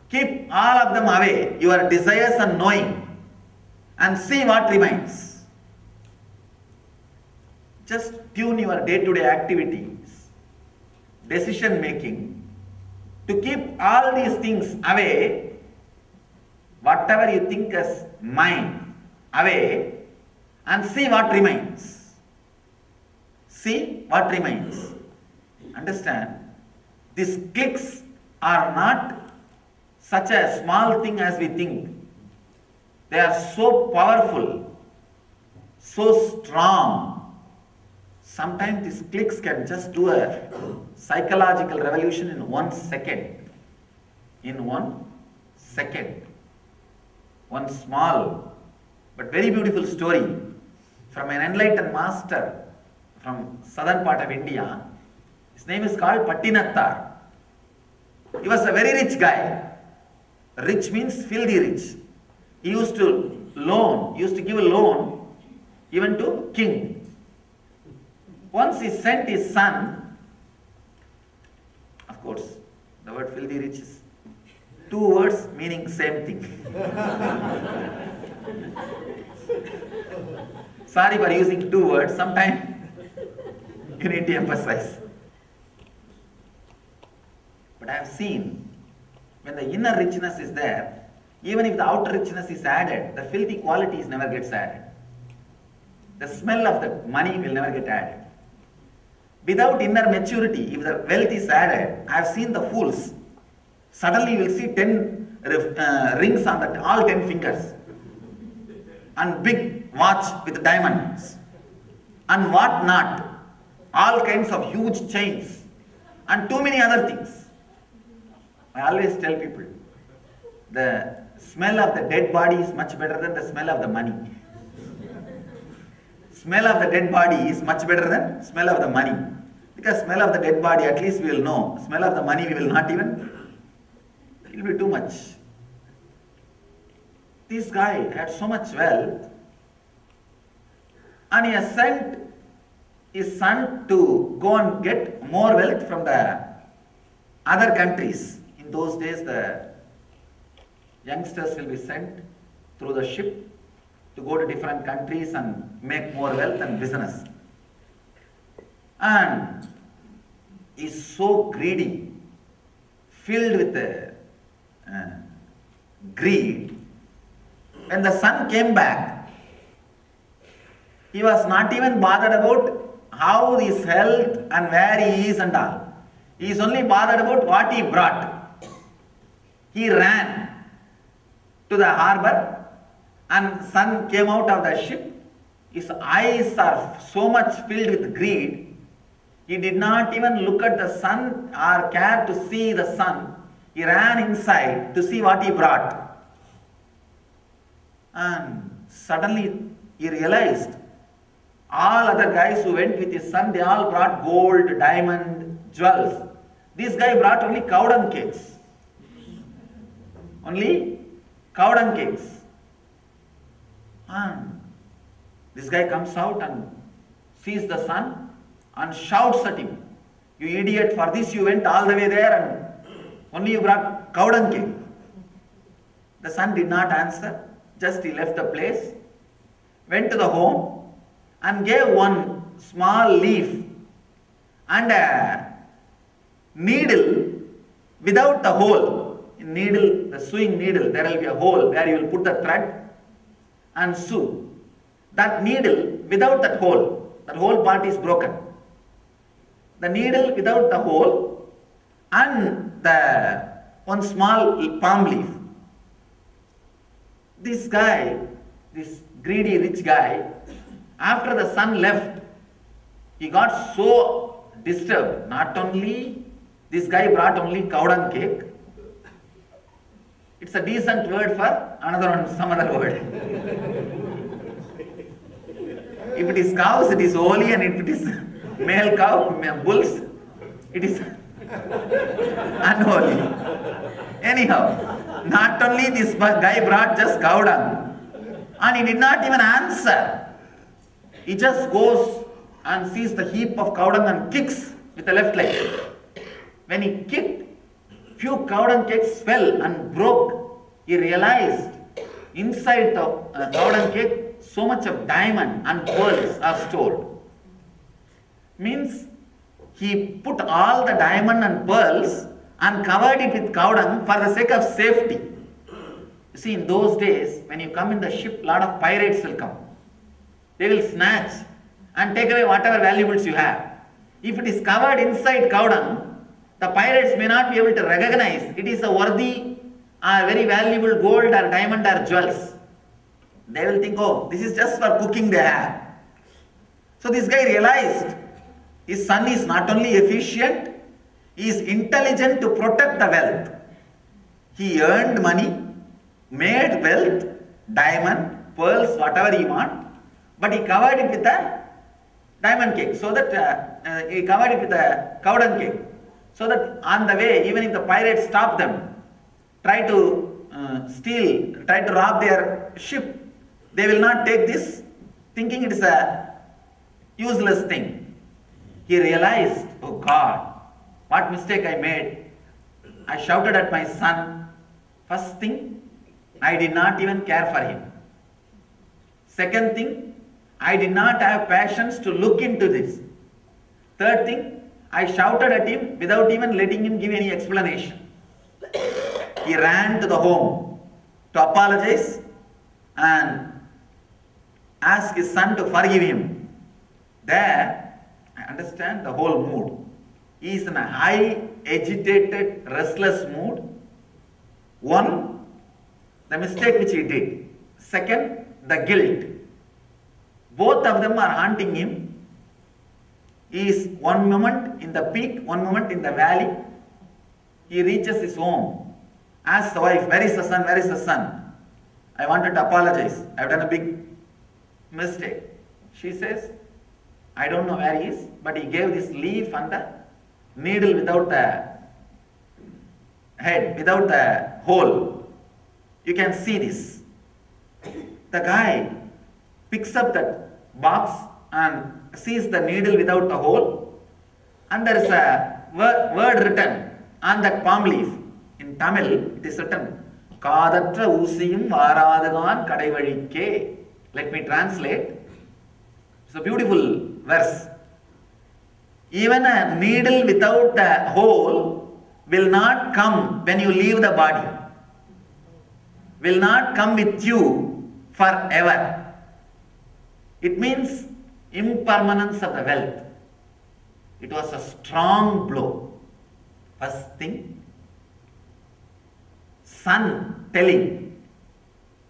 Keep all of them away, your desires and knowing, and see what remains. Just tune your day-to-day activities, decision making, to keep all these things away, whatever you think as mine, away, and see what remains. See what remains. Understand? These clicks are not such a small thing as we think. They are so powerful, so strong. Sometimes these clicks can just do a psychological revolution in 1 second. In 1 second. One small but very beautiful story from an enlightened master from southern part of India. His name is called Pattinatthar. He was a very rich guy. Rich means filthy rich. He used to give a loan even to king. Once he sent his son, of course, the word filthy rich is 2 words meaning same thing. Sorry for using 2 words, sometimes you need to emphasize. But I have seen, when the inner richness is there, even if the outer richness is added, the filthy qualities never gets added. The smell of the money will never get added. Without inner maturity, if the wealth is added, I have seen the fools. Suddenly you will see 10 rings on all 10 fingers, and big watch with diamonds, and what not, all kinds of huge chains, and too many other things. I always tell people, the smell of the dead body is much better than the smell of the money. Smell of the dead body is much better than smell of the money. Because smell of the dead body, at least we will know. Smell of the money, we will not even. It will be too much. This guy had so much wealth, and he has sent his son to go and get more wealth from the other countries. In those days, the youngsters will be sent through the ship to go to different countries and make more wealth and business. And is so greedy, filled with greed. When the son came back, he was not even bothered about how his health and where he is and all. He is only bothered about what he brought. He ran to the harbor and son came out of the ship. His eyes are so much filled with greed. He did not even look at the son or care to see the son. He ran inside to see what he brought. And suddenly he realized all other guys who went with his son, they all brought gold, diamond, jewels. This guy brought only cow dung cakes. Only cow dung cakes. And this guy comes out and sees the son and shouts at him, "You idiot, for this you went all the way there and only you brought cow dung cake." The son did not answer, just he left the place, went to the home and gave one small leaf and a needle without the hole. In needle, the sewing needle, there will be a hole where you will put the thread and sew. That needle without that hole part is broken. The needle without the hole and the one small palm leaf. This guy, this greedy rich guy, after the son left, he got so disturbed. Not only this guy brought only cow dung cake, it's a decent word for another one, some other word. If it is cows, it is holy, and if it is male cow, bulls, it is unholy. Anyhow, not only this guy brought just cow dung, and he did not even answer. He just goes and sees the heap of cow dung and kicks with the left leg. When he kicked, few cow dung cakes fell and broke. He realized inside the cow dung cake so much of diamond and pearls are stored. Means he put all the diamond and pearls and covered it with cow dung for the sake of safety. You see, in those days, when you come in the ship, lot of pirates will come. They will snatch and take away whatever valuables you have. If it is covered inside cow dung, the pirates may not be able to recognize it is a worthy or very valuable gold or diamond or jewels. They will think, oh, this is just for cooking they have. So this guy realized his son is not only efficient, he is intelligent to protect the wealth. He earned money, made wealth, diamond, pearls, whatever he want, but he covered it with a diamond cake, so that he covered it with a cow dung cake, so that on the way, even if the pirates stop them, try to steal, try to rob their ship, they will not take this, thinking it is a useless thing. He realized, oh God, what mistake I made. I shouted at my son. First thing, I did not even care for him. Second thing, I did not have patience to look into this. Third thing, I shouted at him without even letting him give any explanation. He ran to the home to apologize and ask his son to forgive him. There, I understand the whole mood. He is in a high, agitated, restless mood. One, the mistake which he did. Second, the guilt. Both of them are haunting him. He is one moment in the peak, one moment in the valley. He reaches his home, asks the wife, "Where is the son? Where is the son? I wanted to apologize. I have done a big mistake." She says, "I don't know where he is, but he gave this leaf and the needle without the head, without the hole. You can see this." The guy picks up that box and sees the needle without the hole, and there is a word written on that palm leaf. In Tamil, it is written, "Kadatra usiyum varadhagan kadaivalike." Let me translate. It's a beautiful verse. Even a needle without a hole will not come when you leave the body. Will not come with you forever. It means impermanence of the wealth. It was a strong blow. First thing. son telling,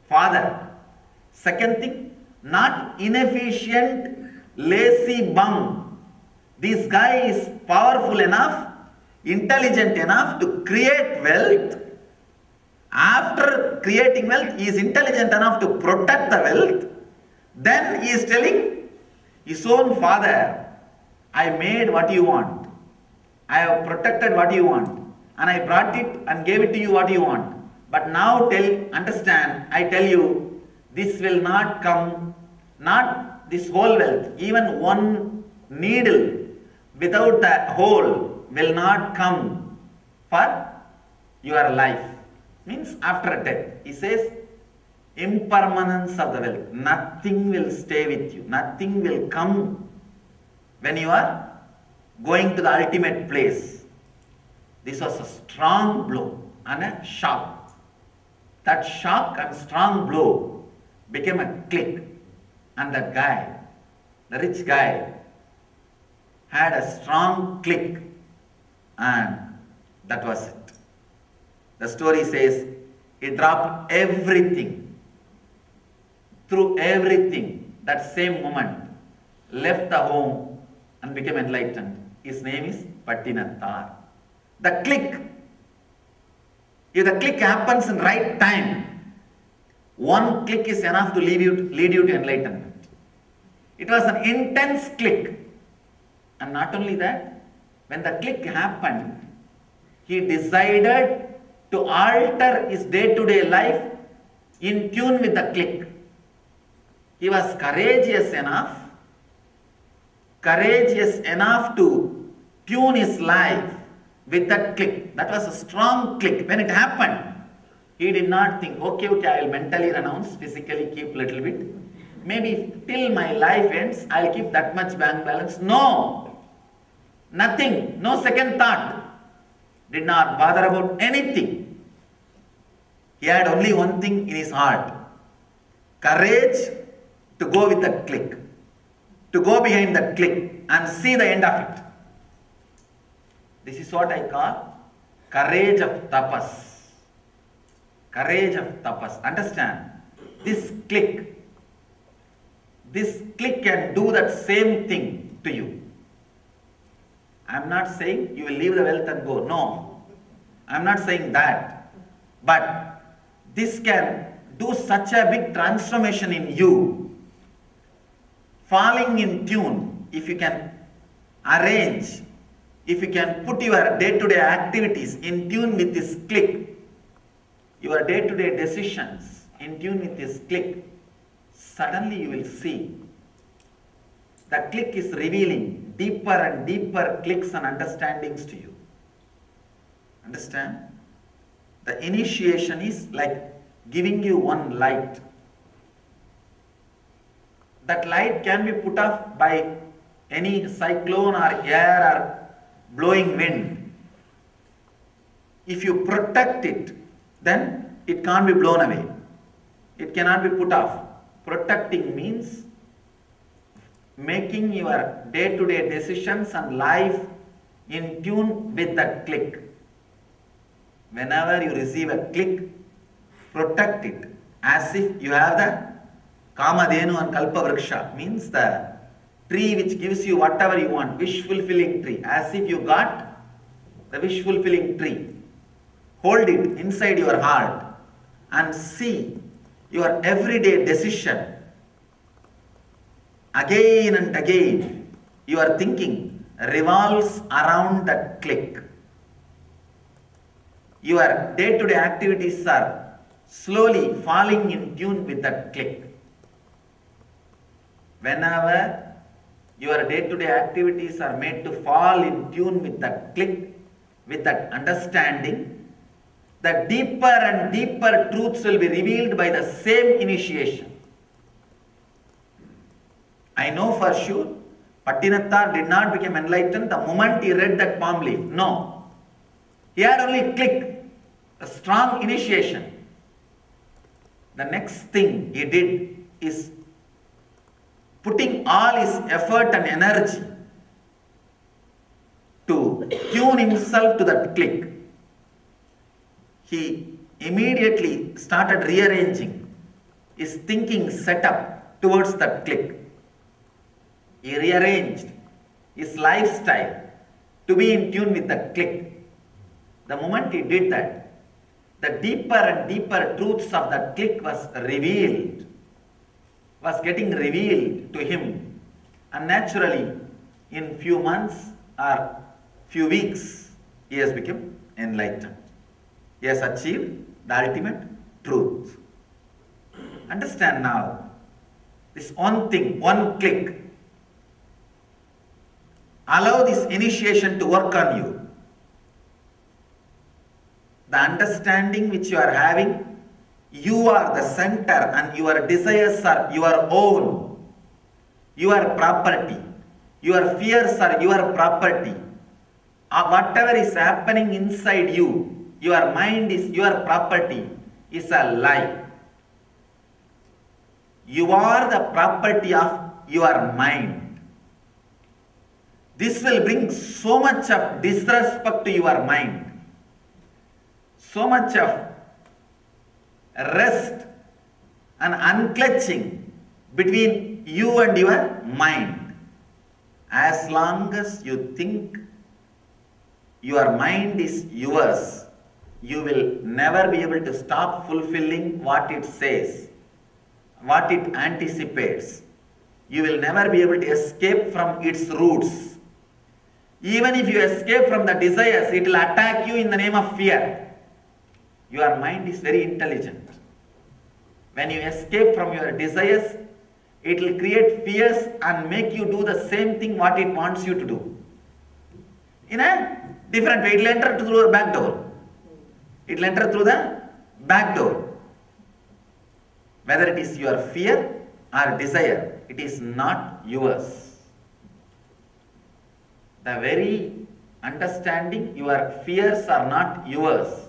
father. Second thing, not inefficient, lazy bum. This guy is powerful enough, intelligent enough to create wealth. After creating wealth, he is intelligent enough to protect the wealth. Then he is telling his own father, I made what you want. I have protected what you want. And I brought it and gave it to you what you want. But now understand, I tell you, this will not come, not this whole wealth, even one needle without the hole will not come for your life. Means after death. He says, impermanence of the wealth. Nothing will stay with you. Nothing will come when you are going to the ultimate place. This was a strong blow and a shock. That shock and strong blow became a click. And the guy, the rich guy, had a strong click, and that was it. The story says he dropped everything, threw everything that same moment, left the home and became enlightened. His name is Pattinattar. The click, if the click happens in right time, one click is enough to lead you to enlightenment. It was an intense click. And not only that, when the click happened, he decided to alter his day-to-day life in tune with the click. He was courageous enough to tune his life with that click. That was a strong click. When it happened, he did not think, okay, I will mentally renounce, physically keep little bit. Maybe till my life ends, I will keep that much bank balance. No, nothing, no second thought. Did not bother about anything. He had only one thing in his heart. Courage to go with the click. To go behind the click and see the end of it. This is what I call courage of tapas. Courage of tapas. Understand? This click can do that same thing to you. I am not saying you will leave the wealth and go. No. I am not saying that. But this can do such a big transformation in you. Falling in tune, if you can arrange, if you can put your day-to-day activities in tune with this click, your day-to-day decisions in tune with this click, suddenly you will see the click is revealing deeper and deeper clicks and understandings to you. Understand? The initiation is like giving you one light. That light can be put off by any cyclone or air or blowing wind. If you protect it, then it can't be blown away. It cannot be put off. Protecting means making your day-to-day decisions and life in tune with the click. Whenever you receive a click, protect it as if you have the Kamadhenu and Kalpavriksha, means the tree which gives you whatever you want, wish-fulfilling tree, as if you got the wish-fulfilling tree. Hold it inside your heart and see your everyday decision. Again and again, your thinking revolves around that click. Your day-to-day activities are slowly falling in tune with that click. Whenever your day-to-day activities are made to fall in tune with that click, with that understanding, the deeper and deeper truths will be revealed by the same initiation. I know for sure, Pattinattar did not become enlightened the moment he read that palm leaf. No. He had only click, a strong initiation. The next thing he did is putting all his effort and energy to tune himself to that click. He immediately started rearranging his thinking setup towards that click. He rearranged his lifestyle to be in tune with that click. The moment he did that, the deeper and deeper truths of that click was getting revealed to him. And naturally, in few months or few weeks, he has become enlightened. He has achieved the ultimate truth. Understand now, this one thing, one click. Allow this initiation to work on you. The understanding which you are having, you are the center and your desires are your own, your property. Your fears are your property. Whatever is happening inside you, your mind is your property, is a lie. You are the property of your mind. This will bring so much of disrespect to your mind. So much of rest and unclutching between you and your mind. As long as you think your mind is yours, you will never be able to stop fulfilling what it says, what it anticipates. You will never be able to escape from its roots. Even if you escape from the desires, it will attack you in the name of fear. Your mind is very intelligent. When you escape from your desires, it will create fears and make you do the same thing what it wants you to do. In a different way, it will enter through the back door. It will enter through the back door. Whether it is your fear or desire, it is not yours. The very understanding your fears are not yours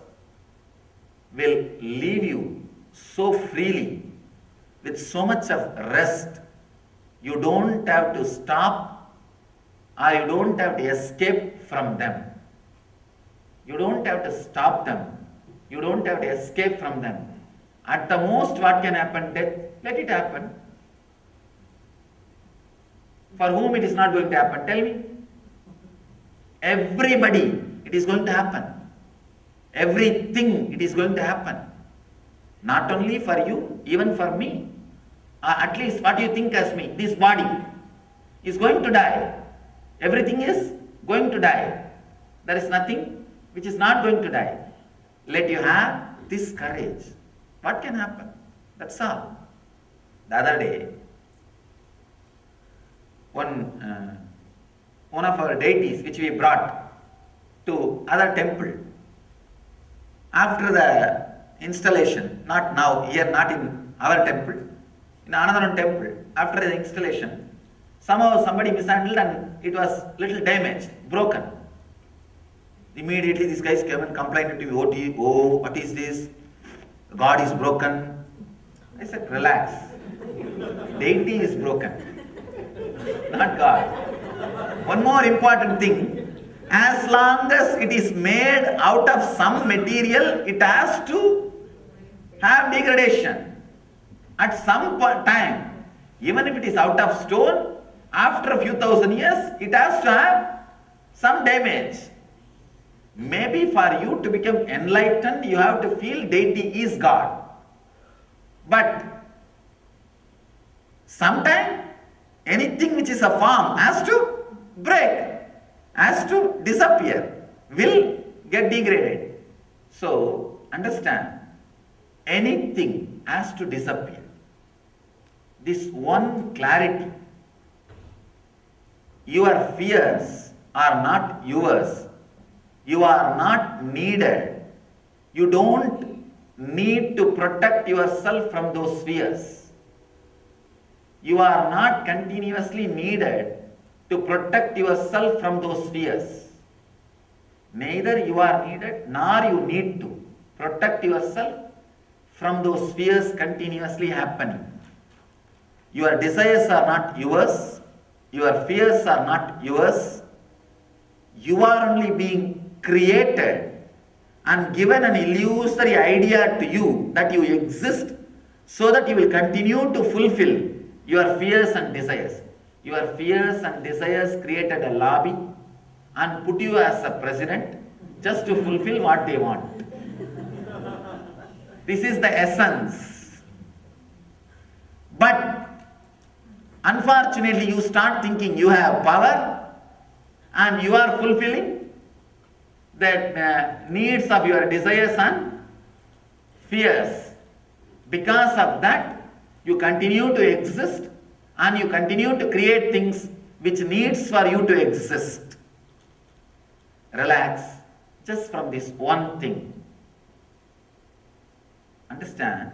will leave you so freely, with so much of rest. You don't have to stop or you don't have to escape from them. You don't have to stop them. You don't have to escape from them. At the most, what can happen? Death. Let it happen. For whom it is not going to happen? Tell me. Everybody, it is going to happen. Everything, it is going to happen. Not only for you, even for me. At least what you think as me, this body is going to die. Everything is going to die. There is nothing which is not going to die. Let you have this courage. What can happen? That's all. The other day, one of our deities which we brought to other temple, after the installation, not now, here, not in our temple, in another temple, after the installation, somehow somebody mishandled and it was little damaged, broken. Immediately these guys came and complained to me, oh, what is this? God is broken. I said, relax. Deity is broken, not God. One more important thing, as long as it is made out of some material, it has to have degradation. At some time, even if it is out of stone, after a few thousand years, it has to have some damage. Maybe for you to become enlightened, you have to feel deity is God. But sometime, anything which is a form has to break, has to disappear, will get degraded. So, understand, anything has to disappear. This one clarity, your fears are not yours. You are not needed. You don't need to protect yourself from those fears. You are not continuously needed to protect yourself from those fears. Neither you are needed nor you need to protect yourself from those fears continuously happening. Your desires are not yours. Your fears are not yours. You are only being created and given an illusory idea to you that you exist so that you will continue to fulfill your fears and desires. Your fears and desires created a lobby and put you as a president just to fulfill what they want. This is the essence. But unfortunately, you start thinking you have power and you are fulfilling the needs of your desires and fears. Because of that, you continue to exist and you continue to create things which needs for you to exist. Relax just from this one thing. Understand,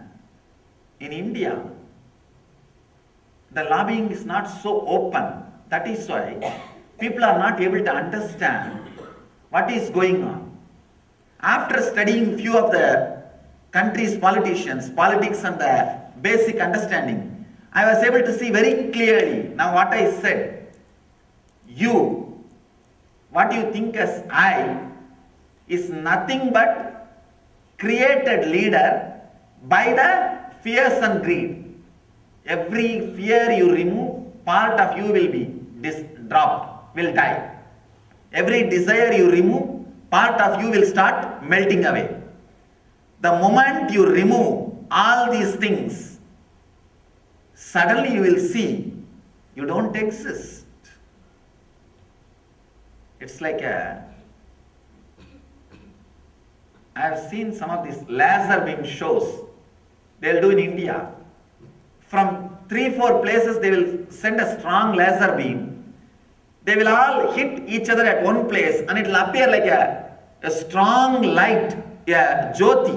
in India, the lobbying is not so open. That is why people are not able to understand what is going on. After studying few of the country's politicians, politics and the basic understanding, I was able to see very clearly now what I said. You, what you think as I, is nothing but created leader by the fears and greed. Every fear you remove, part of you will be dropped, will die. Every desire you remove, part of you will start melting away. The moment you remove all these things, suddenly you will see you don't exist. It's like I have seen some of these laser beam shows they'll do in India. From 3-4 places they will send a strong laser beam. They will all hit each other at one place and it will appear like a strong light, a jyoti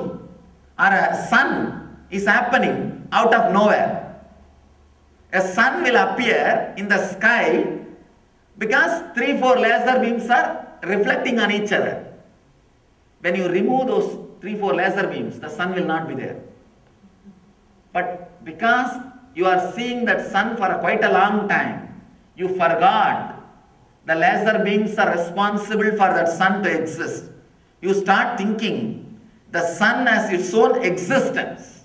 or a sun is happening out of nowhere. A sun will appear in the sky because 3-4 laser beams are reflecting on each other. When you remove those 3-4 laser beams, the sun will not be there. But because you are seeing that sun for quite a long time, you forgot the laser beams are responsible for that sun to exist. You start thinking the sun has its own existence.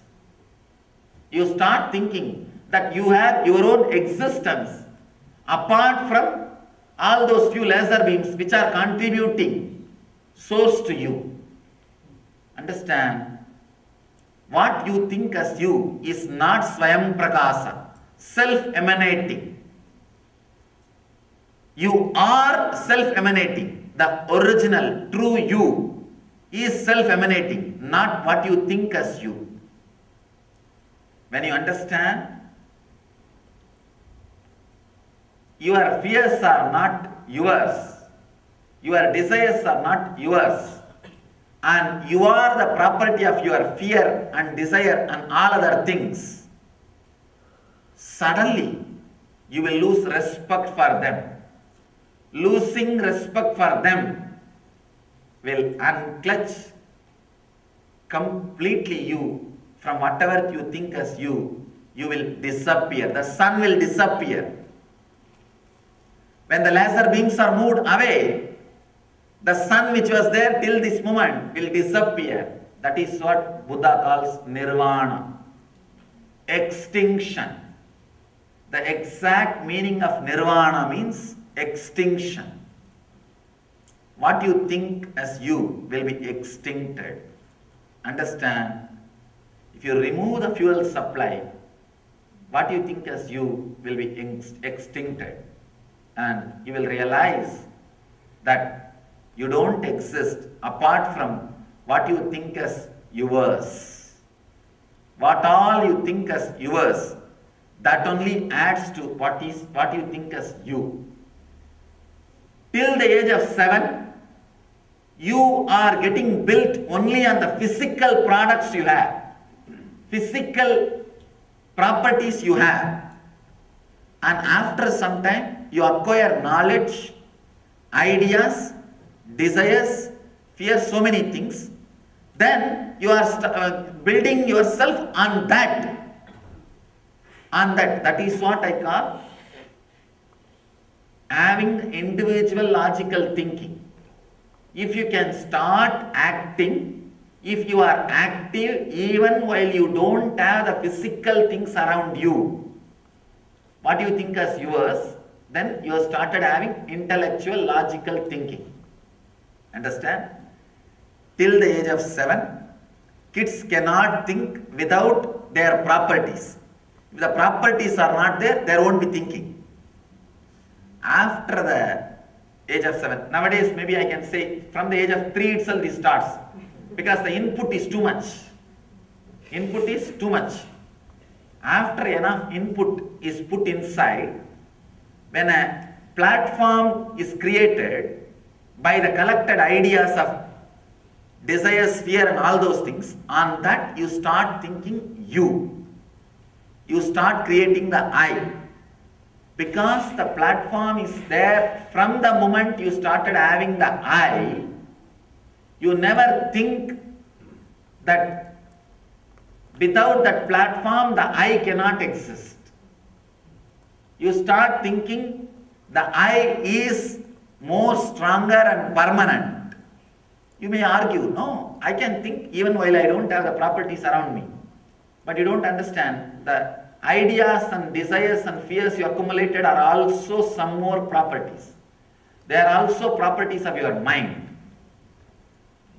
You start thinking that you have your own existence apart from all those few laser beams which are contributing source to you. Understand? What you think as you is not Swayam Prakasa, self-emanating. You are self-emanating. The original, true you is self-emanating, not what you think as you. When you understand, your fears are not yours. Your desires are not yours. And you are the property of your fear and desire and all other things. Suddenly, you will lose respect for them. Losing respect for them will unclutch completely you from whatever you think as you. You will disappear. The sun will disappear. When the laser beams are moved away, the sun which was there till this moment will disappear. That is what Buddha calls nirvana. Extinction. The exact meaning of nirvana means extinction. What you think as you will be extincted. Understand? If you remove the fuel supply, what you think as you will be extincted. And you will realize that you don't exist apart from what you think as yours. What all you think as yours, that only adds to what you think as you. Till the age of 7, you are getting built only on the physical products you have, physical properties you have. And after some time, you acquire knowledge, ideas, desires, fears, so many things. Then you are building yourself on that. That is what I call having individual logical thinking. if you can start acting, if you are active even while you don't have the physical things around you, what you think as yours, then you have started having intellectual, logical thinking. Understand? Till the age of 7, kids cannot think without their properties. If the properties are not there, there won't be thinking. After the age of 7, nowadays maybe I can say from the age of 3 itself this starts, because the input is too much. Input is too much. After enough input is put inside, when a platform is created by the collected ideas of desires, fear and all those things, on that you start thinking you. You start creating the I. Because the platform is there from the moment you started having the I, you never think that without that platform the I cannot exist. You start thinking the I is more stronger and permanent. You may argue, no, I can think even while I don't have the properties around me. But you don't understand, the ideas and desires and fears you accumulated are also some more properties. They are also properties of your mind.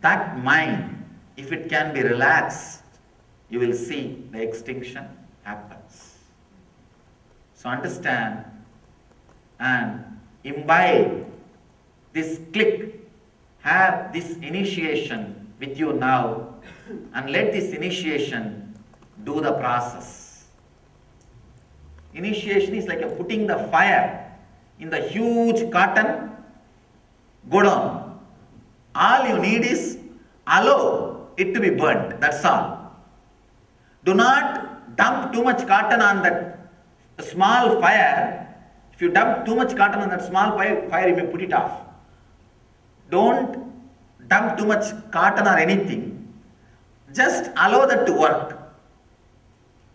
That mind, if it can be relaxed, you will see the extinction happens. So understand and imbibe this click, have this initiation with you now, and let this initiation do the process. Initiation is like a putting the fire in the huge cotton godown. All you need is allow it to be burnt, that's all. Do not dump too much cotton on that small fire. If you dump too much cotton on that small fire, you may put it off. Don't dump too much cotton or anything. Just allow that to work.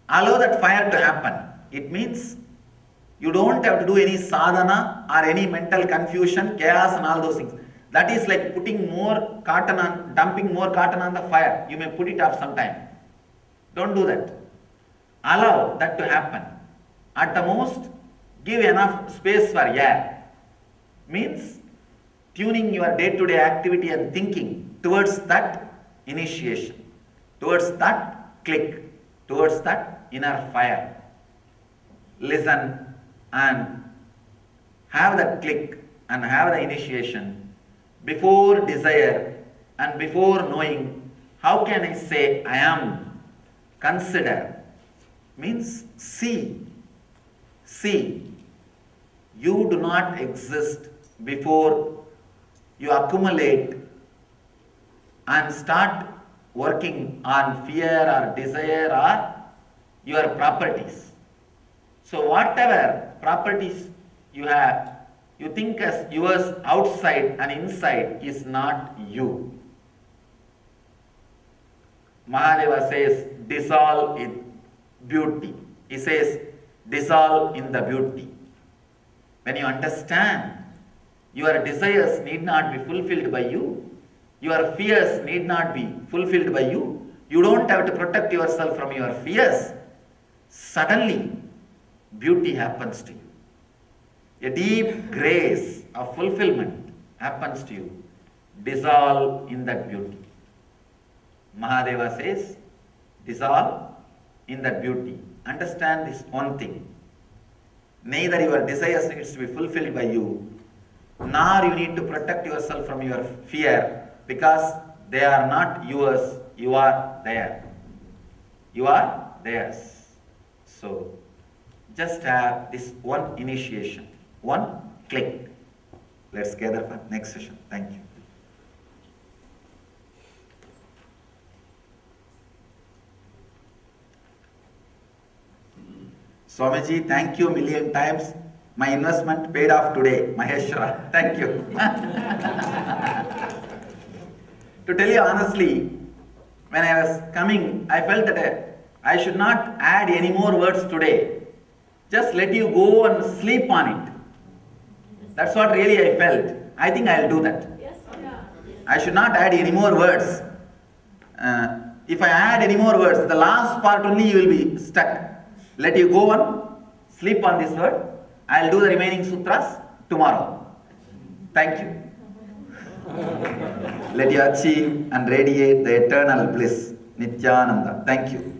Allow that fire to happen. It means you don't have to do any sadhana or any mental confusion, chaos and all those things. That is like putting more cotton on, dumping more cotton on the fire. You may put it off sometime. Don't do that. Allow that to happen. At the most, give enough space for air. Means tuning your day-to-day activity and thinking towards that initiation, towards that click, towards that inner fire. Listen and have that click and have the initiation before desire and before knowing. How can I say I am? Consider means see. See, you do not exist before you accumulate and start working on fear or desire or your properties. So whatever properties you have, you think as yours outside and inside is not you. Mahadeva says, dissolve in beauty. He says, dissolve in the beauty. When you understand, your desires need not be fulfilled by you. Your fears need not be fulfilled by you. You don't have to protect yourself from your fears. Suddenly, beauty happens to you. A deep grace of fulfillment happens to you. Dissolve in that beauty. Mahadeva says, dissolve in that beauty. Understand this one thing. Neither your desires needs to be fulfilled by you, nor you need to protect yourself from your fear, because they are not yours, you are there. You are theirs. So, just have this one initiation, one click. Let's gather for next session. Thank you. Swamiji, thank you a million times. My investment paid off today. Maheshwara, thank you. To tell you honestly, when I was coming, I felt that I should not add any more words today. Just let you go and sleep on it. That's what really I felt. I think I'll do that. Yes, yeah. I should not add any more words. If I add any more words, the last part only you will be stuck. Let you go on, sleep on this word. I will do the remaining sutras tomorrow. Thank you. Let you achieve and radiate the eternal bliss, Nityananda. Thank you.